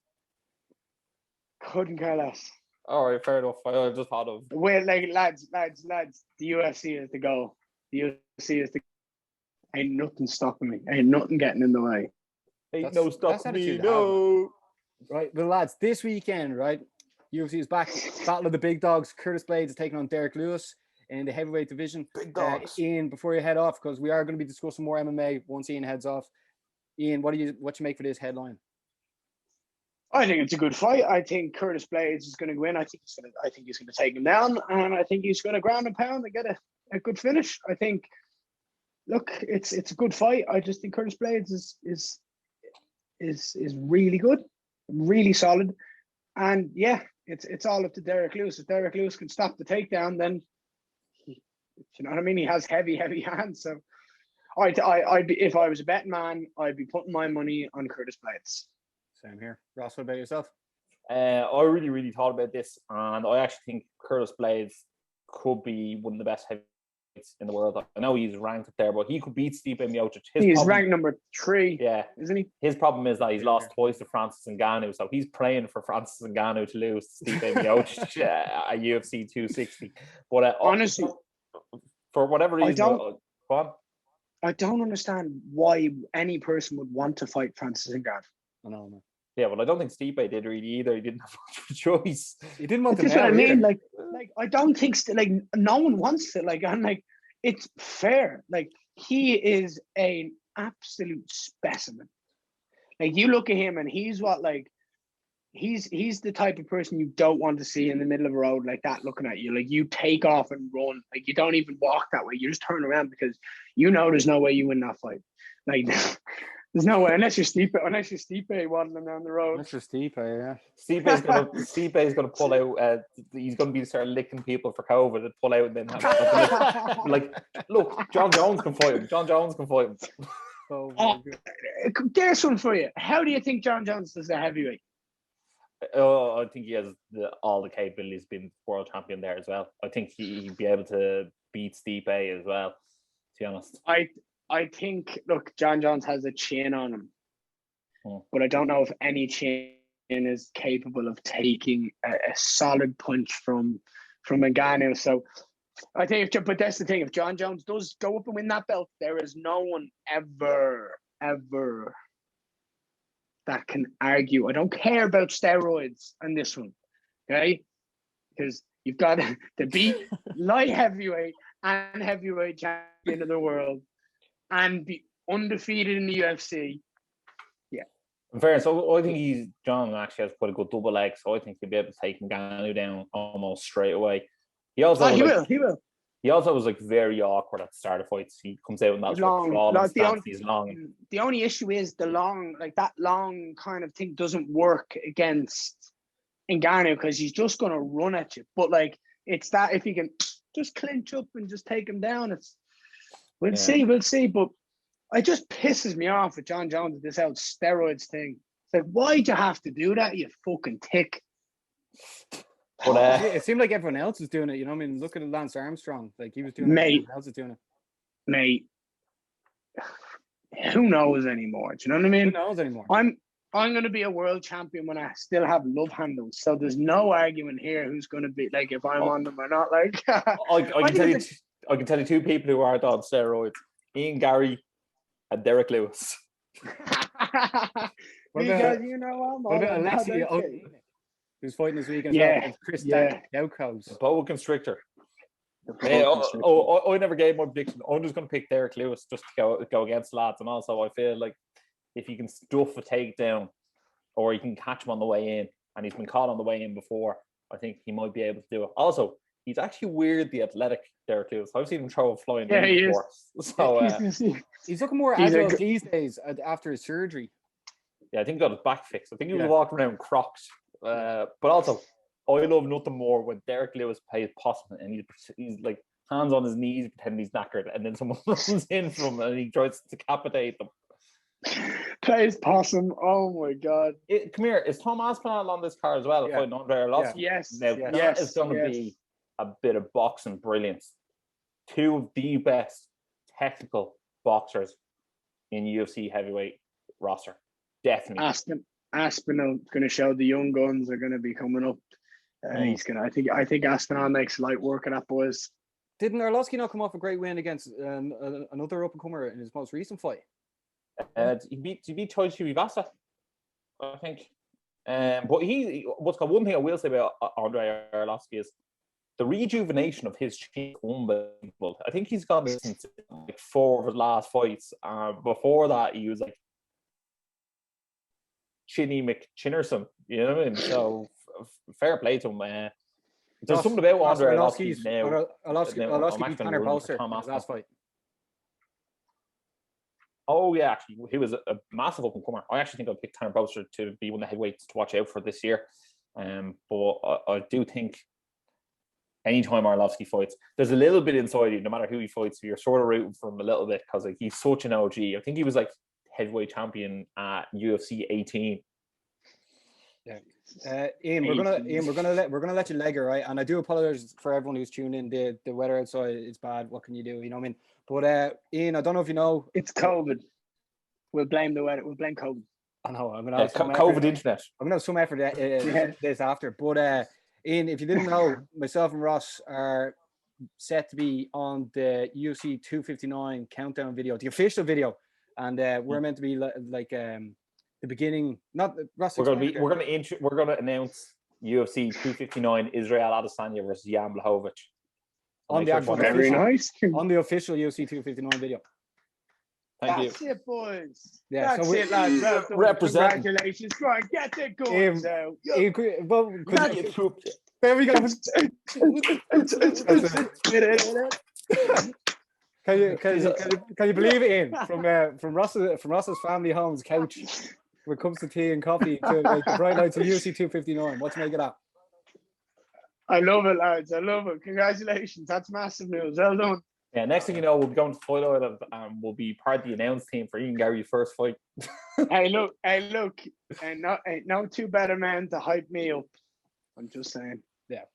Couldn't care less. All right, fair enough. I just thought of. Wait, like lads. The UFC is the goal. The UFC is the. Ain't nothing stopping me. Ain't nothing getting in the way. Ain't no stopping me. No. Right, well, lads, this weekend, right? UFC is back. Battle of the big dogs. Curtis Blades is taking on Derek Lewis in the heavyweight division. Big dogs. Ian, before you head off, because we are going to be discussing more MMA once Ian heads off. Ian, what you make for this headline? I think it's a good fight. I think Curtis Blades is going to win. I think he's going to take him down, and I think he's going to ground and pound and get a good finish. I think. Look, it's a good fight. I just think Curtis Blades is really good, really solid, and yeah, it's all up to Derek Lewis. If Derek Lewis can stop the takedown, then you know what I mean. He has heavy hands. So, I'd be, if I was a betting man, I'd be putting my money on Curtis Blades. Same here. Ross, what about yourself? I really thought about this, and I actually think Curtis Blades could be one of the best heavyweights in the world. I know he's ranked up there, but he could beat Stipe Miocic. He's ranked number 3. Yeah, isn't he? His problem is that he's lost twice to Francis Ngannou, so he's praying for Francis Ngannou to lose to Stipe Miocic at UFC 260. But honestly, for whatever reason, I don't understand why any person would want to fight Francis Ngannou. I know, man. Yeah, well, I don't think Stipe did really either. He didn't have much of a choice. He didn't want to. That's what I mean. Like I don't think no one wants to. I'm like, it's fair. Like he is an absolute specimen. Like you look at him, and he's he's the type of person you don't want to see in the middle of a road like that, looking at you. Like you take off and run. Like you don't even walk that way. You just turn around because you know there's no way you win that fight. Like. There's no way unless you're Stipe waddling down the road. Unless you're Stipe, yeah. Stipe's gonna pull out. He's gonna be start licking people for COVID and pull out and then have like, look, John Jones can fight him. Oh my God. There's one for you. How do you think John Jones does the heavyweight? I think he has all the capabilities, being world champion there as well. I think he'd be able to beat Stipe as well. To be honest, I think, look, John Jones has a chin on him, but I don't know if any chin is capable of taking a solid punch from Ngannou. So I think, but that's the thing. If John Jones does go up and win that belt, there is no one ever that can argue. I don't care about steroids on this one, okay? Because you've got to beat light heavyweight and heavyweight champion of the world. And be undefeated in the UFC. Yeah. In fairness, so I think John actually has quite a good double leg, so I think he'll be able to take Ngannou down almost straight away. He also he will. He also was very awkward at the start of fights. He comes out in that he's long. The only issue is that long kind of thing doesn't work against Ngannou because he's just gonna run at you. But it's that if he can just clinch up and just take him down, We'll see. But it just pisses me off with John Jones with this out steroids thing. It's like, why'd you have to do that, you fucking tick? But it seemed like everyone else was doing it. You know what I mean? Look at Lance Armstrong. Like he was doing it. Everyone else is doing it. Mate, who knows anymore? Do you know what I mean? Who knows anymore? I'm going to be a world champion when I still have love handles. So there's no argument here who's going to be, like, if I'm on them or not. Like, I can tell you 2 people who aren't on steroids: Ian Garry and Derek Lewis. Because you know what about Alexi, who's fighting this weekend? Yeah, Chris Daukos. Boa Constrictor. I never gave my prediction. I'm just going to pick Derek Lewis just to go against lads. And also, I feel like if he can stuff a takedown or he can catch him on the way in, and he's been caught on the way in before, I think he might be able to do it. Also, he's actually weirdly athletic, Derek Lewis. I've seen him throw a flying knee before. So he's looking more agile these days after his surgery. Yeah, I think he got his back fixed. I think he was walking around Crocs. But also, I love nothing more when Derek Lewis plays possum and he's like hands on his knees pretending he's knackered, and then someone runs in from him and he tries to decapitate them. Plays possum. Oh my god! Come here. Is Tom Aspinall on this card as well? Yeah. Fighting Andre Arlovski? Yes. Now that is going to be a bit of boxing brilliance. Two of the best technical boxers in UFC heavyweight roster. Definitely. Aspinall going to show the young guns are going to be coming up. He's going to. I think Aspinall makes light work of that, boys. Didn't Arlovski not come off a great win against another up and comer in his most recent fight? He beat Choi Vasa, I think. But one thing I will say about Andre Arlovski is the rejuvenation of his chin is unbelievable. I think he's got this since like 4 of his last fights. Before that, he was like Chinny McChinnerson, you know what I mean? So fair play to him. There's something about Andre Arlovski now. Arlovski beat Tanner Boser in his last fight. Oh yeah, actually, he was a massive up and comer. I actually think I'd pick Tanner Boser to be one of the heavyweights to watch out for this year. But I do think anytime Arlovski fights, there's a little bit inside you, no matter who he fights, you're sort of rooting for him a little bit because like, he's such an OG. I think he was like heavyweight champion at UFC 18. Yeah. Ian, we're gonna let you leg it, right? And I do apologize for everyone who's tuned in. The weather outside is bad. What can you do? You know what I mean? But Ian, I don't know if you know, it's COVID. We'll blame the weather. We'll blame COVID. I know. I'm gonna have some COVID effort. internet. I'm gonna have some effort this after. But Ian, if you didn't know, myself and Ross are set to be on the UFC 259 countdown video, the official video, and we're meant to be like the beginning. Not Ross. We're gonna announce UFC 259 Israel Adesanya versus Jan Blachowicz. On the actual very nice on the official UFC 259 video. That's it, boys. Yeah, that's so it, lads. Well done. Representing. Congratulations. Go on, get it going. There we go. Can you believe it, Ian? From Ross's family home's couch, when it comes to tea and coffee, to like the bright lights of UFC 259. What do you make of that? I love it, lads. I love it. Congratulations. That's massive news. Well done. Yeah, next thing you know, we'll be going to Fight Island and we'll be part of the announce team for Ian Garry's first fight. Hey, look. And ain't no two better men to hype me up. I'm just saying. Yeah.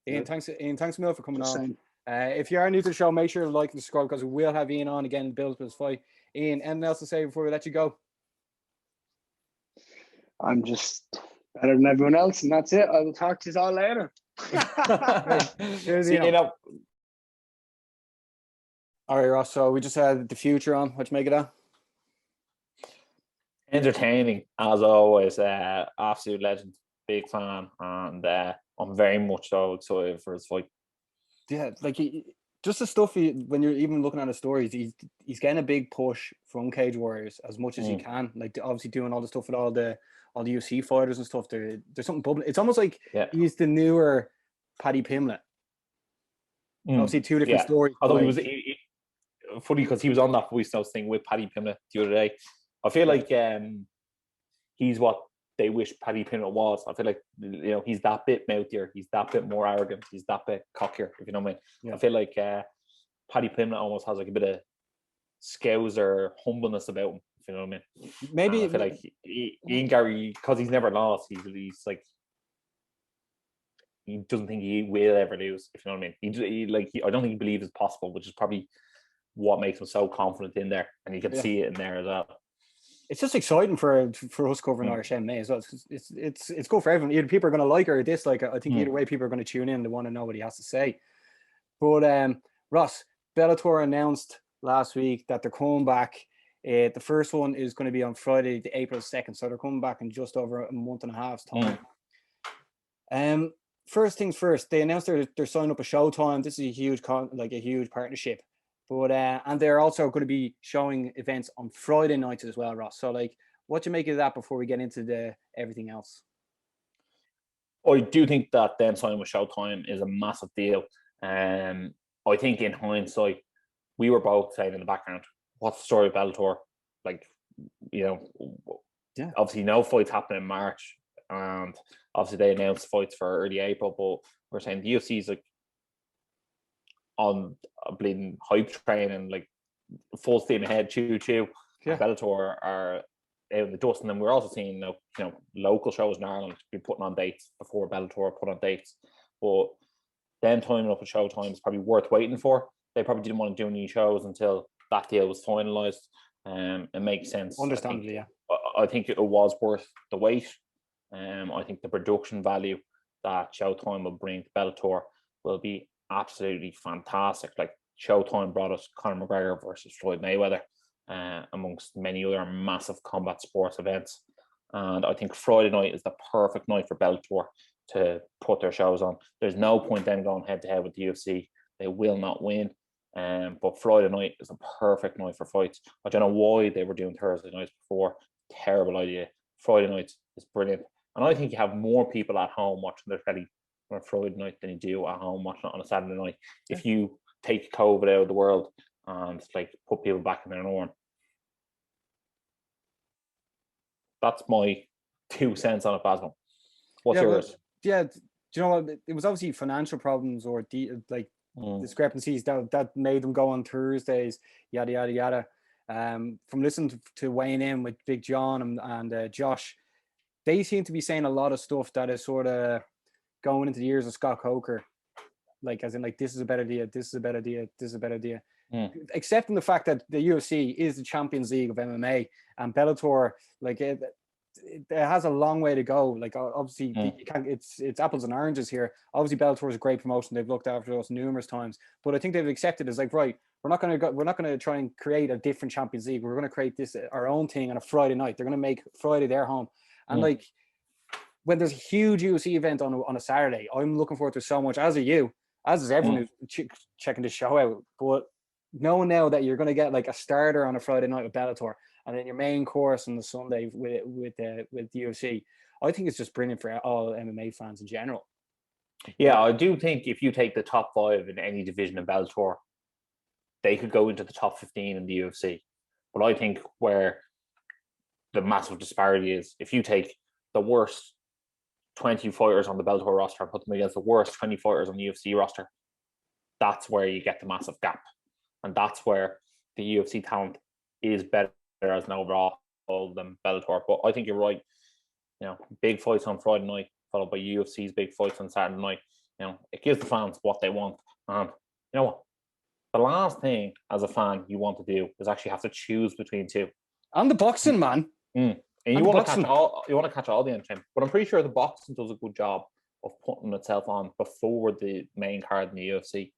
Ian, thanks a million for coming on. If you are new to the show, make sure to like and subscribe because we will have Ian on again, build his fight. Ian, anything else to say before we let you go? I'm just better than everyone else, and that's it. I will talk to you all later. See you know. All right, Ross. So we just had the future on. What you make of that? Entertaining as always. Absolute legend. Big fan, and I'm very much so excited for his fight. Yeah, like just the stuff when you're even looking at his stories, he's getting a big push from Cage Warriors as much as he can. Like obviously doing all the stuff with all the UFC fighters and stuff. There's something bubbling. It's almost like he's the newer Paddy Pimblett. Obviously, two different stories. Although he was funny because he was on that voice notes thing with Paddy Pimblett the other day. I feel like he's what they wish Paddy Pimblett was. I feel like he's that bit mouthier, he's that bit more arrogant, he's that bit cockier, if you know what I mean. Yeah. I feel like Paddy Pimblett almost has like a bit of scouser humbleness about him, if you know what I mean. Maybe I feel like Ian Garry, because he's never lost, he's like he doesn't think he will ever lose, if you know what I mean. I don't think he believes it's possible, which is probably what makes him so confident in there, and you can see it in there as well. It's just exciting for us covering Irish MMA as well. It's good for everyone. Either people are going to like or dislike it. I think either way, people are going to tune in. They want to know what he has to say. But Ross, Bellator announced last week that they're coming back. The first one is going to be on Friday, the April 2nd. So they're coming back in just over a month and a half's time. first things first, they announced they're signing up a Showtime. This is a huge a huge partnership. But and they're also going to be showing events on Friday nights as well, Ross. So like, what do you make of that before we get into the everything else? I do think that them signing with Showtime is a massive deal. I think in hindsight, we were both saying in the background, what's the story of Bellator? Like, you know, obviously no fights happen in March, and obviously they announced fights for early April, but we're saying the UFC is like on a bleeding hype train and like full steam ahead, choo. Yeah. And Bellator are out in the dust, and then we're also seeing local shows in Ireland be putting on dates before Bellator put on dates. But them timing up with Showtime is probably worth waiting for. They probably didn't want to do any shows until that deal was finalised. It makes sense. Understandably, I think it was worth the wait. I think the production value that Showtime will bring to Bellator will be absolutely fantastic. Like, Showtime brought us Conor McGregor versus Floyd Mayweather, amongst many other massive combat sports events. And I think Friday night is the perfect night for Bellator to put their shows on. There's no point them going head to head with the UFC. They will not win. But Friday night is a perfect night for fights. I don't know why they were doing Thursday nights before. Terrible idea. Friday night is brilliant. And I think you have more people at home watching their telly on a Friday night than you do at home watching it on a Saturday night. If you take COVID out of the world and like put people back in their norm. That's my 2 cents on it, Basil. What's yours? Well, do you know what? It was obviously financial problems or discrepancies that made them go on Thursdays, yada yada yada. From listening to weighing in with Big John and Josh, they seem to be saying a lot of stuff that is sort of going into the ears of Scott Coker, like as in like, this is a better idea, this is a better idea, this is a better idea. Accepting the fact that the UFC is the Champions League of MMA and Bellator, like it has a long way to go. Like obviously you can't, it's apples and oranges here. Obviously Bellator is a great promotion. They've looked after us numerous times, but I think they've accepted as like, right, we're not going to try and create a different Champions League. We're going to create this our own thing on a Friday night. They're going to make Friday their home. And like when there's a huge UFC event on a Saturday, I'm looking forward to so much, as is everyone who's checking the show out. But knowing now that you're going to get like a starter on a Friday night with Bellator, and then your main course on the Sunday with the UFC, I think it's just brilliant for all MMA fans in general. Yeah, I do think if you take the top 5 in any division in Bellator, they could go into the top 15 in the UFC. But I think where the massive disparity is, if you take the worst 20 fighters on the Bellator roster and put them against the worst 20 fighters on the UFC roster, that's where you get the massive gap. And that's where the UFC talent is better as an overall than Bellator. But I think you're right. You know, big fights on Friday night, followed by UFC's big fights on Saturday night. You know, it gives the fans what they want. And you know what? The last thing as a fan you want to do is actually have to choose between two. And the boxing, man. And you want to catch all the entertainment. But I'm pretty sure the boxing does a good job of putting itself on before the main card in the UFC.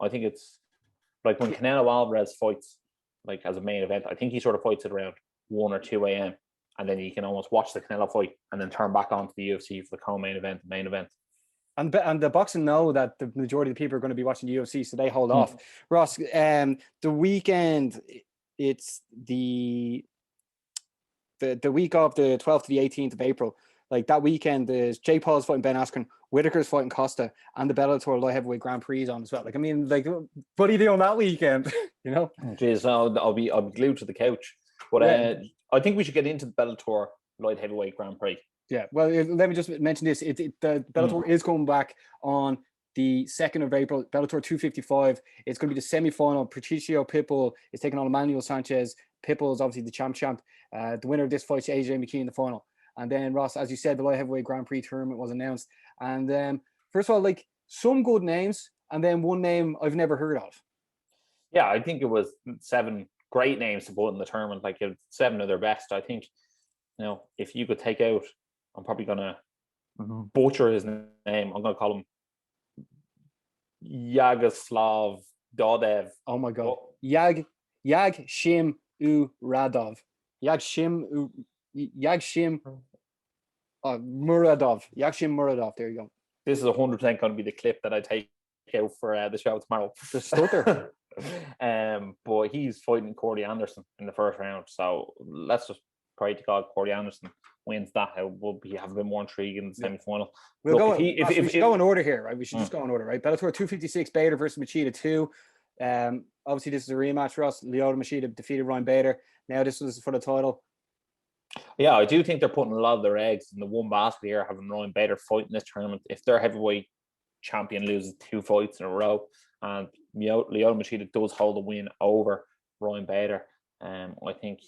I think it's like when Canelo Alvarez fights like as a main event, I think he sort of fights at around 1 or 2 a.m. and then you can almost watch the Canelo fight and then turn back on to the UFC for the co-main event, main event. And the boxing know that the majority of the people are going to be watching the UFC, so they hold off. Ross, the weekend, it's the week of the 12th to the 18th of April. Like that weekend, there's Jake Paul's fighting Ben Askren, Whitaker's fighting Costa, and the Bellator light heavyweight Grand Prix on as well. Like, I mean, like, what do you do on that weekend? You know? Jeez, I'll be glued to the couch. But I think we should get into the Bellator light heavyweight Grand Prix. Yeah, well, let me just mention this. The Bellator is coming back on the 2nd of April. Bellator 255. It's going to be the semi-final. Patricio Pitbull is taking on Emmanuel Sanchez. Pitbull is obviously the champ. The winner of this fight is AJ McKee in the final. And then, Ross, as you said, the light heavyweight Grand Prix tournament was announced. And first of all, like, some good names, and then one name I've never heard of. Yeah, I think it was 7 great names to put in the tournament. Like, 7 of their best. I think, you know, if you could take out, I'm probably going to butcher his name. I'm going to call him Yagoslav Dodev. Oh, my God. Yagshim Uradov. Yagshim Muradov. Yagshim Muradov. There you go. this is 100% going to be the clip that I take out for the show tomorrow. The stutter. But he's fighting Corey Anderson in the first round. So let's just pray to God Corey Anderson wins that. It will be have a bit more intrigue in the semi-final. We'll go. We should go in order here, right? We should just go in order, right? Bellator 256, Bader versus Machida 2. Obviously, this is a rematch for us. Lyoto Machida defeated Ryan Bader. Now this was for the title. Yeah, I do think they're putting a lot of their eggs in the one basket here, having Ryan Bader fight in this tournament. If their heavyweight champion loses 2 fights in a row, and Lyoto Machida does hold a win over Ryan Bader, I think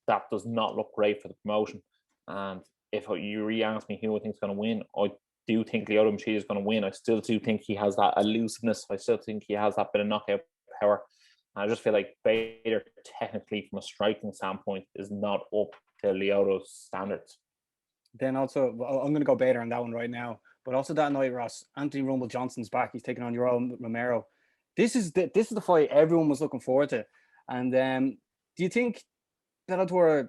that does not look great for the promotion. And if you re-ask me who I think is going to win, I do think Lyoto Machida is going to win. I still do think he has that elusiveness. I still think he has that bit of knockout power. And I just feel like Bader, technically, from a striking standpoint, is not up to Lyoto's standards. Then also, I'm going to go Bader on that one right now. But also that night, Ross, Anthony Rumble Johnson's back. He's taking on Yoel Romero. This is the fight everyone was looking forward to. And do you think Bellator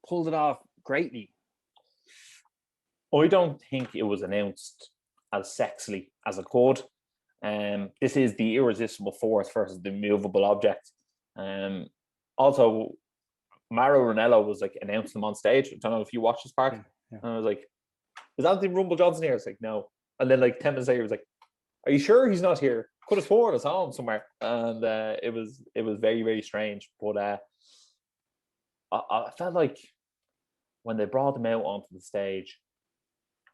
pulled it off greatly? I don't think it was announced as sexily as it could. This is the irresistible force versus the immovable object. Also, Mauro Ranallo was like announcing them on stage. I don't know if you watched this part. Yeah. And I was like, is Anthony Rumble Johnson here? It's like, no. And then like 10 minutes later, he was like, are you sure he's not here? Could have sworn it's home somewhere. And it was very, very strange. But I felt like when they brought him out onto the stage,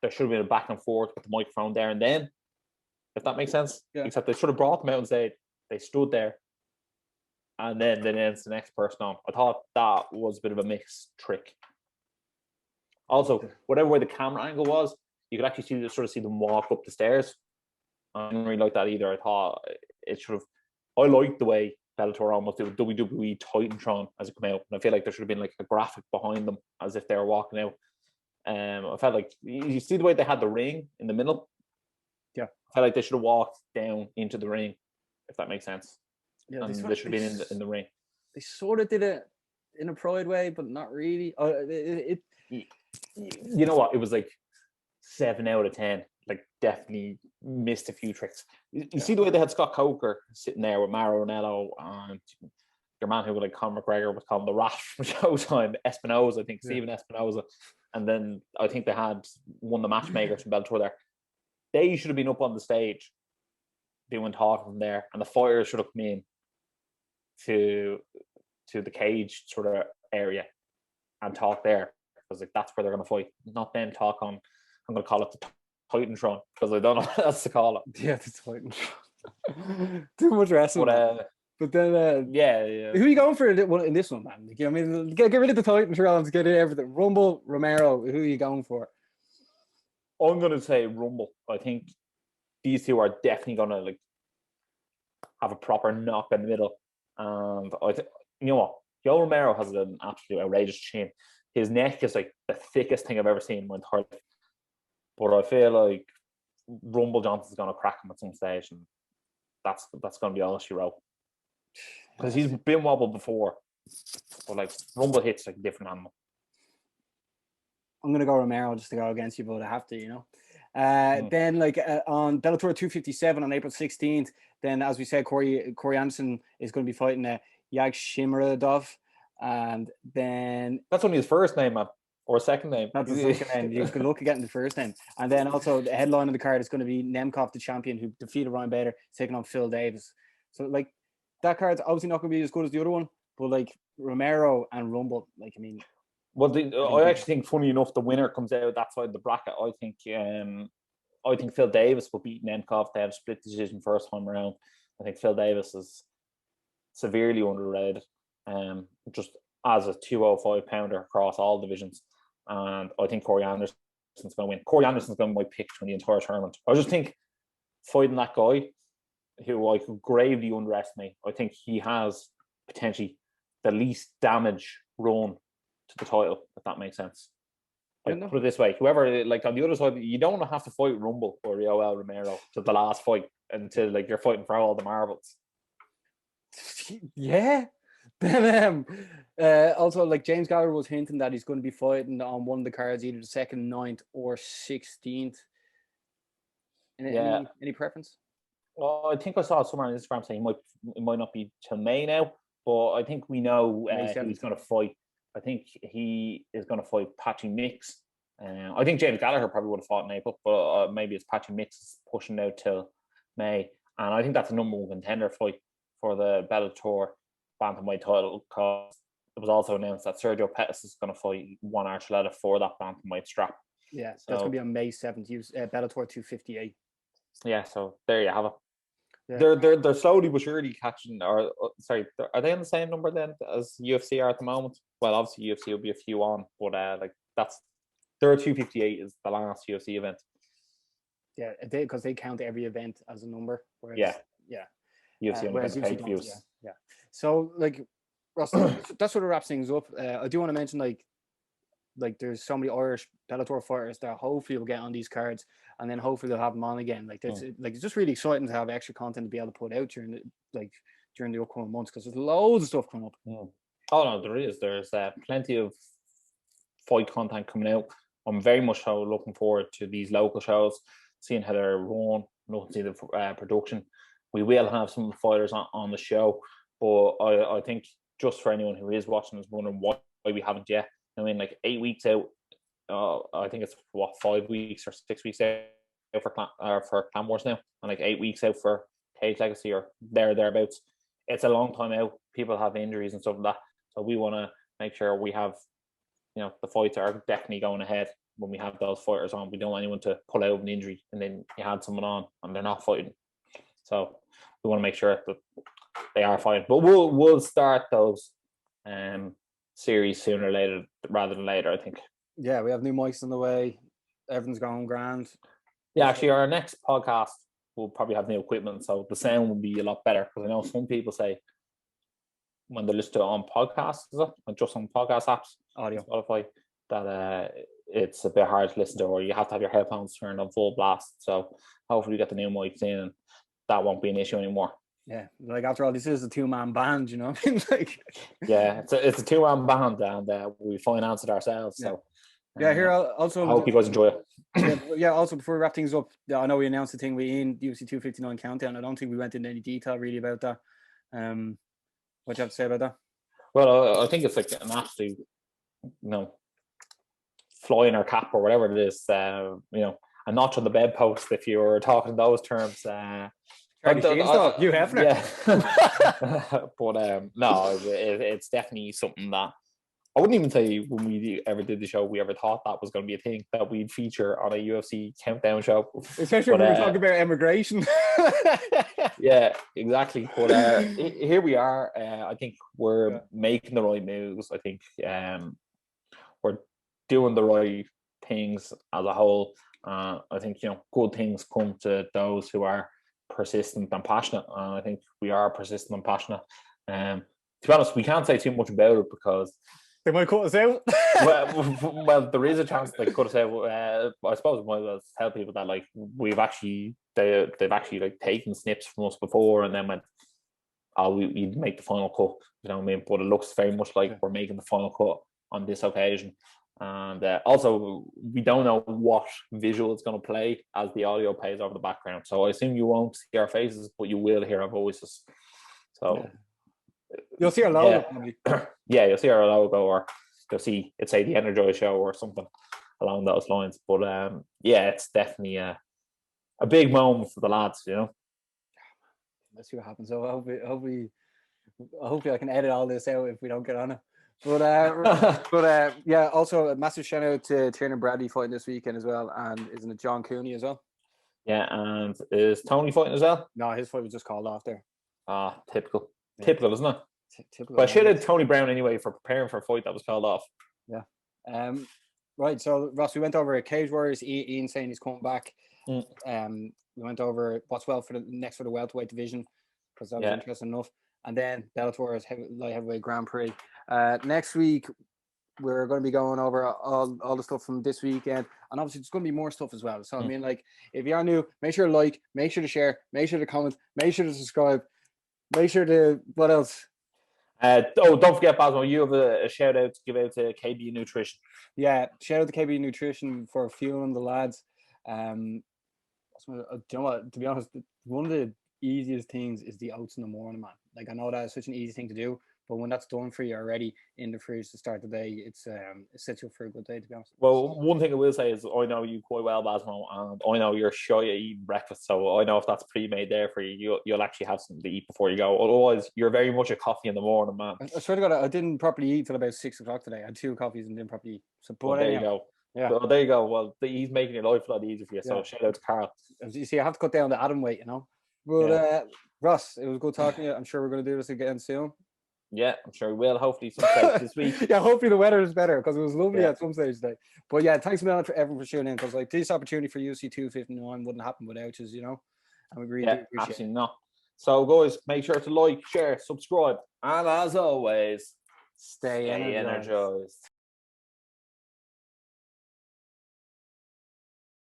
there should have been a back and forth with the microphone there and then, if that makes sense. Yeah. Except they should have brought them out on stage. They stood there, and then they announced the next person on. I thought that was a bit of a mixed trick. Also, whatever way the camera angle was, you could actually see them walk up the stairs. I didn't really like that either. I thought it should have. I liked the way Bellator almost did WWE Titantron as it came out, and I feel like there should have been like a graphic behind them as if they were walking out. I felt like you see the way they had the ring in the middle. Yeah, I felt like they should have walked down into the ring, if that makes sense. Yeah, and they should have been in the ring. They sort of did it in a pride way, but not really. You know what? It was like 7 out of 10. Like definitely missed a few tricks. You see the way they had Scott Coker sitting there with Mauro Ranallo and your man who like Conor McGregor was called the Rat from Showtime, Espinoza, I think, Stephen Espinoza. And then I think they had one of the matchmakers from Bellator there. They should have been up on the stage doing talking from there, and the fighters should have come in to the cage sort of area and talk there, because like that's where they're going to fight, not then talk on. I'm going to call it the Titantron because I don't know what else to call it. Yeah, the Titantron. Too much wrestling. But then, yeah. Who are you going for in this one, man? I mean, get rid of the Titantrons, get rid of everything. Rumble, Romero. Who are you going for? I'm going to say Rumble. I think these two are definitely going to like have a proper knock in the middle. And you know what? Yoel Romero has an absolute outrageous chin. His neck is like the thickest thing I've ever seen in my entire life. But I feel like Rumble Johnson's going to crack him at some stage, and that's going to be all she wrote. Because he's been wobbled before, but like Rumble hits like a different animal. I'm going to go Romero just to go against you, but I have to, Then on Bellator 257 on April 16th, then as we said, Corey Anderson is going to be fighting Yag Shimradov, and then that's only his first name, man, or second name. That's the second name. You can look at getting the first name, and then also the headline of the card is going to be Nemkov, the champion who defeated Ryan Bader, taking on Phil Davis. So like that card's obviously not going to be as good as the other one, but like Romero and Rumble, like I mean. Well, I actually think, funny enough, the winner comes out that side of the bracket. I think Phil Davis will beat Nemkov. They had a split decision first time around. I think Phil Davis is severely underrated, just as a 205 pounder across all divisions. And I think Corey Anderson's going to win. Corey Anderson's going to be my pick from the entire tournament. I just think fighting that guy, who I could gravely underestimate, I think he has potentially the least damage run to the title, if that makes sense. Like, put it this way, whoever, like on the other side, you don't have to fight Rumble or Yoel Romero to the last fight until like you're fighting for all the marbles. Yeah. Then also like James Garry was hinting that he's going to be fighting on one of the cards, either the 2nd, 9th or 16th. Any preference? Well, I think I saw somewhere on Instagram saying it might not be till May now, but I think we know who he's going to fight. I think he is going to fight Patchy Mix. I think James Gallagher probably would have fought in April, but maybe it's Patchy Mix pushing out till May. And I think that's a number one contender fight for the Bellator bantamweight title, because it was also announced that Sergio Pettis is going to fight Juan Archuleta for that bantamweight strap. Yeah, so that's going to be on May 7th. Bellator 258. Yeah, so there you have it. Yeah. They're slowly but surely catching. Or sorry, are they on the same number then as UFC are at the moment? Well, obviously UFC will be a few on, but their 258 is the last UFC event. Yeah, because they count every event as a number. Whereas, yeah. UFC only whereas gets UFC views. don't. Yeah. So Ross, that sort of wraps things up. I do want to mention like there's so many Irish Bellator fighters that hopefully will get on these cards, and then hopefully they'll have them on again. It's just really exciting to have extra content to be able to put out during the upcoming months, because there's loads of stuff coming up. Oh no, there is. There's plenty of fight content coming out. I'm very much so looking forward to these local shows, seeing how they're run, looking to see the production. We will have some of the fighters on the show, but I think just for anyone who is watching is wondering why we haven't yet. I mean, 8 weeks out. I think it's 5 weeks or 6 weeks out for Clan Wars now, and 8 weeks out for Cage Legacy or thereabouts. It's a long time out. People have injuries and stuff like that, so we want to make sure we have, the fights are definitely going ahead when we have those fighters on. We don't want anyone to pull out of an injury and then you had someone on and they're not fighting. So we want to make sure that they are fighting. But we'll start those series sooner or later rather than later, I think. Yeah, we have new mics on the way. Everything's going grand. Yeah, actually, our next podcast will probably have new equipment, so the sound will be a lot better. Because I know some people say when they listen to it on podcasts, or just on podcast apps, audio, Spotify, that it's a bit hard to listen to, or you have to have your headphones turned on full blast. So hopefully we get the new mics in, and that won't be an issue anymore. Yeah, after all, this is a 2-man band, Yeah, it's a 2-man band, and we financed it ourselves. So here also I hope you guys enjoy it. Yeah. Also, before we wrap things up, I know we announced the thing we in UFC 259 countdown. I don't think we went into any detail really about that. What do you have to say about that? Well, I think it's an absolute, fly in our cap or whatever it is. A notch on the bedpost, if you were talking those terms. You have it. Yeah. But no, it's definitely something that I wouldn't even say when we ever did the show we ever thought that was going to be a thing that we'd feature on a UFC countdown show. Especially when we were talking about immigration. Yeah, exactly. But here we are. I think we're making the right moves. I think we're doing the right things as a whole. I think good things come to those who are persistent and passionate. And I think we are persistent and passionate. To be honest, we can't say too much about it because they might cut us out. well, there is a chance they cut us out. I suppose we might well tell people that they've actually taken snips from us before and then went, we make the final cut. You know what I mean? But it looks very much like we're making the final cut on this occasion. And also, we don't know what visual it's going to play as the audio plays over the background. So I assume you won't see our faces, but you will hear our voices. So you'll see our logo. Probably. Yeah, you'll see our logo, or you'll see it say the Energized show or something along those lines. But it's definitely a big moment for the lads. Let's see what happens. So hopefully I can edit all this out if we don't get on it. But also a massive shout out to Tiernan Bradley fighting this weekend as well, and isn't it John Cooney as well? Yeah, and is Tony fighting as well? No, his fight was just called off there. Typical, isn't it? Typical. Well, shout out to Tony Brown anyway for preparing for a fight that was called off. Yeah. Right. So Ross, we went over Cage Warriors. Ian saying he's coming back. We went over what's for the welterweight division because that was interesting enough. And then Bellator's light heavyweight Grand Prix. Next week, we're going to be going over all the stuff from this weekend. And obviously, there's going to be more stuff as well. So, I mean, if you are new, make sure to like, make sure to share, make sure to comment, make sure to subscribe, make sure to, what else? Don't forget, Basmo, you have a shout out to give out to KB Nutrition. Yeah, shout out to KB Nutrition for fueling the lads. Do you know what? To be honest, one of the easiest things is the oats in the morning, man. Like I know that is such an easy thing to do, but when that's done for you already in the fridge to start the day, it sets you up for a good day. To be honest. Well, one thing I will say is I know you quite well, Basmo, and I know you're shy of eating breakfast, so I know if that's pre-made there for you, you'll actually have something to eat before you go. Otherwise, you're very much a coffee in the morning, man. I swear to God, I didn't properly eat till about 6 o'clock today. I had 2 coffees and didn't properly eat. So, but Well, there you anyhow, go. yeah. Well, there you go. Well, he's making your life a lot easier for you. So Yeah. shout out to Carl. As you see, I have to cut down the atom weight, you know. But Ross, it was good talking to you. I'm sure we're going to do this again soon. Yeah, I'm sure we will. Hopefully, some stage this week. Yeah, hopefully the weather is better because it was lovely at some stage today. But yeah, thanks a million for everyone for tuning in because like this opportunity for UFC 259 wouldn't happen without you, you know. And we really do appreciate absolutely it. not. So, guys, make sure to like, share, subscribe, and as always, Stay energized.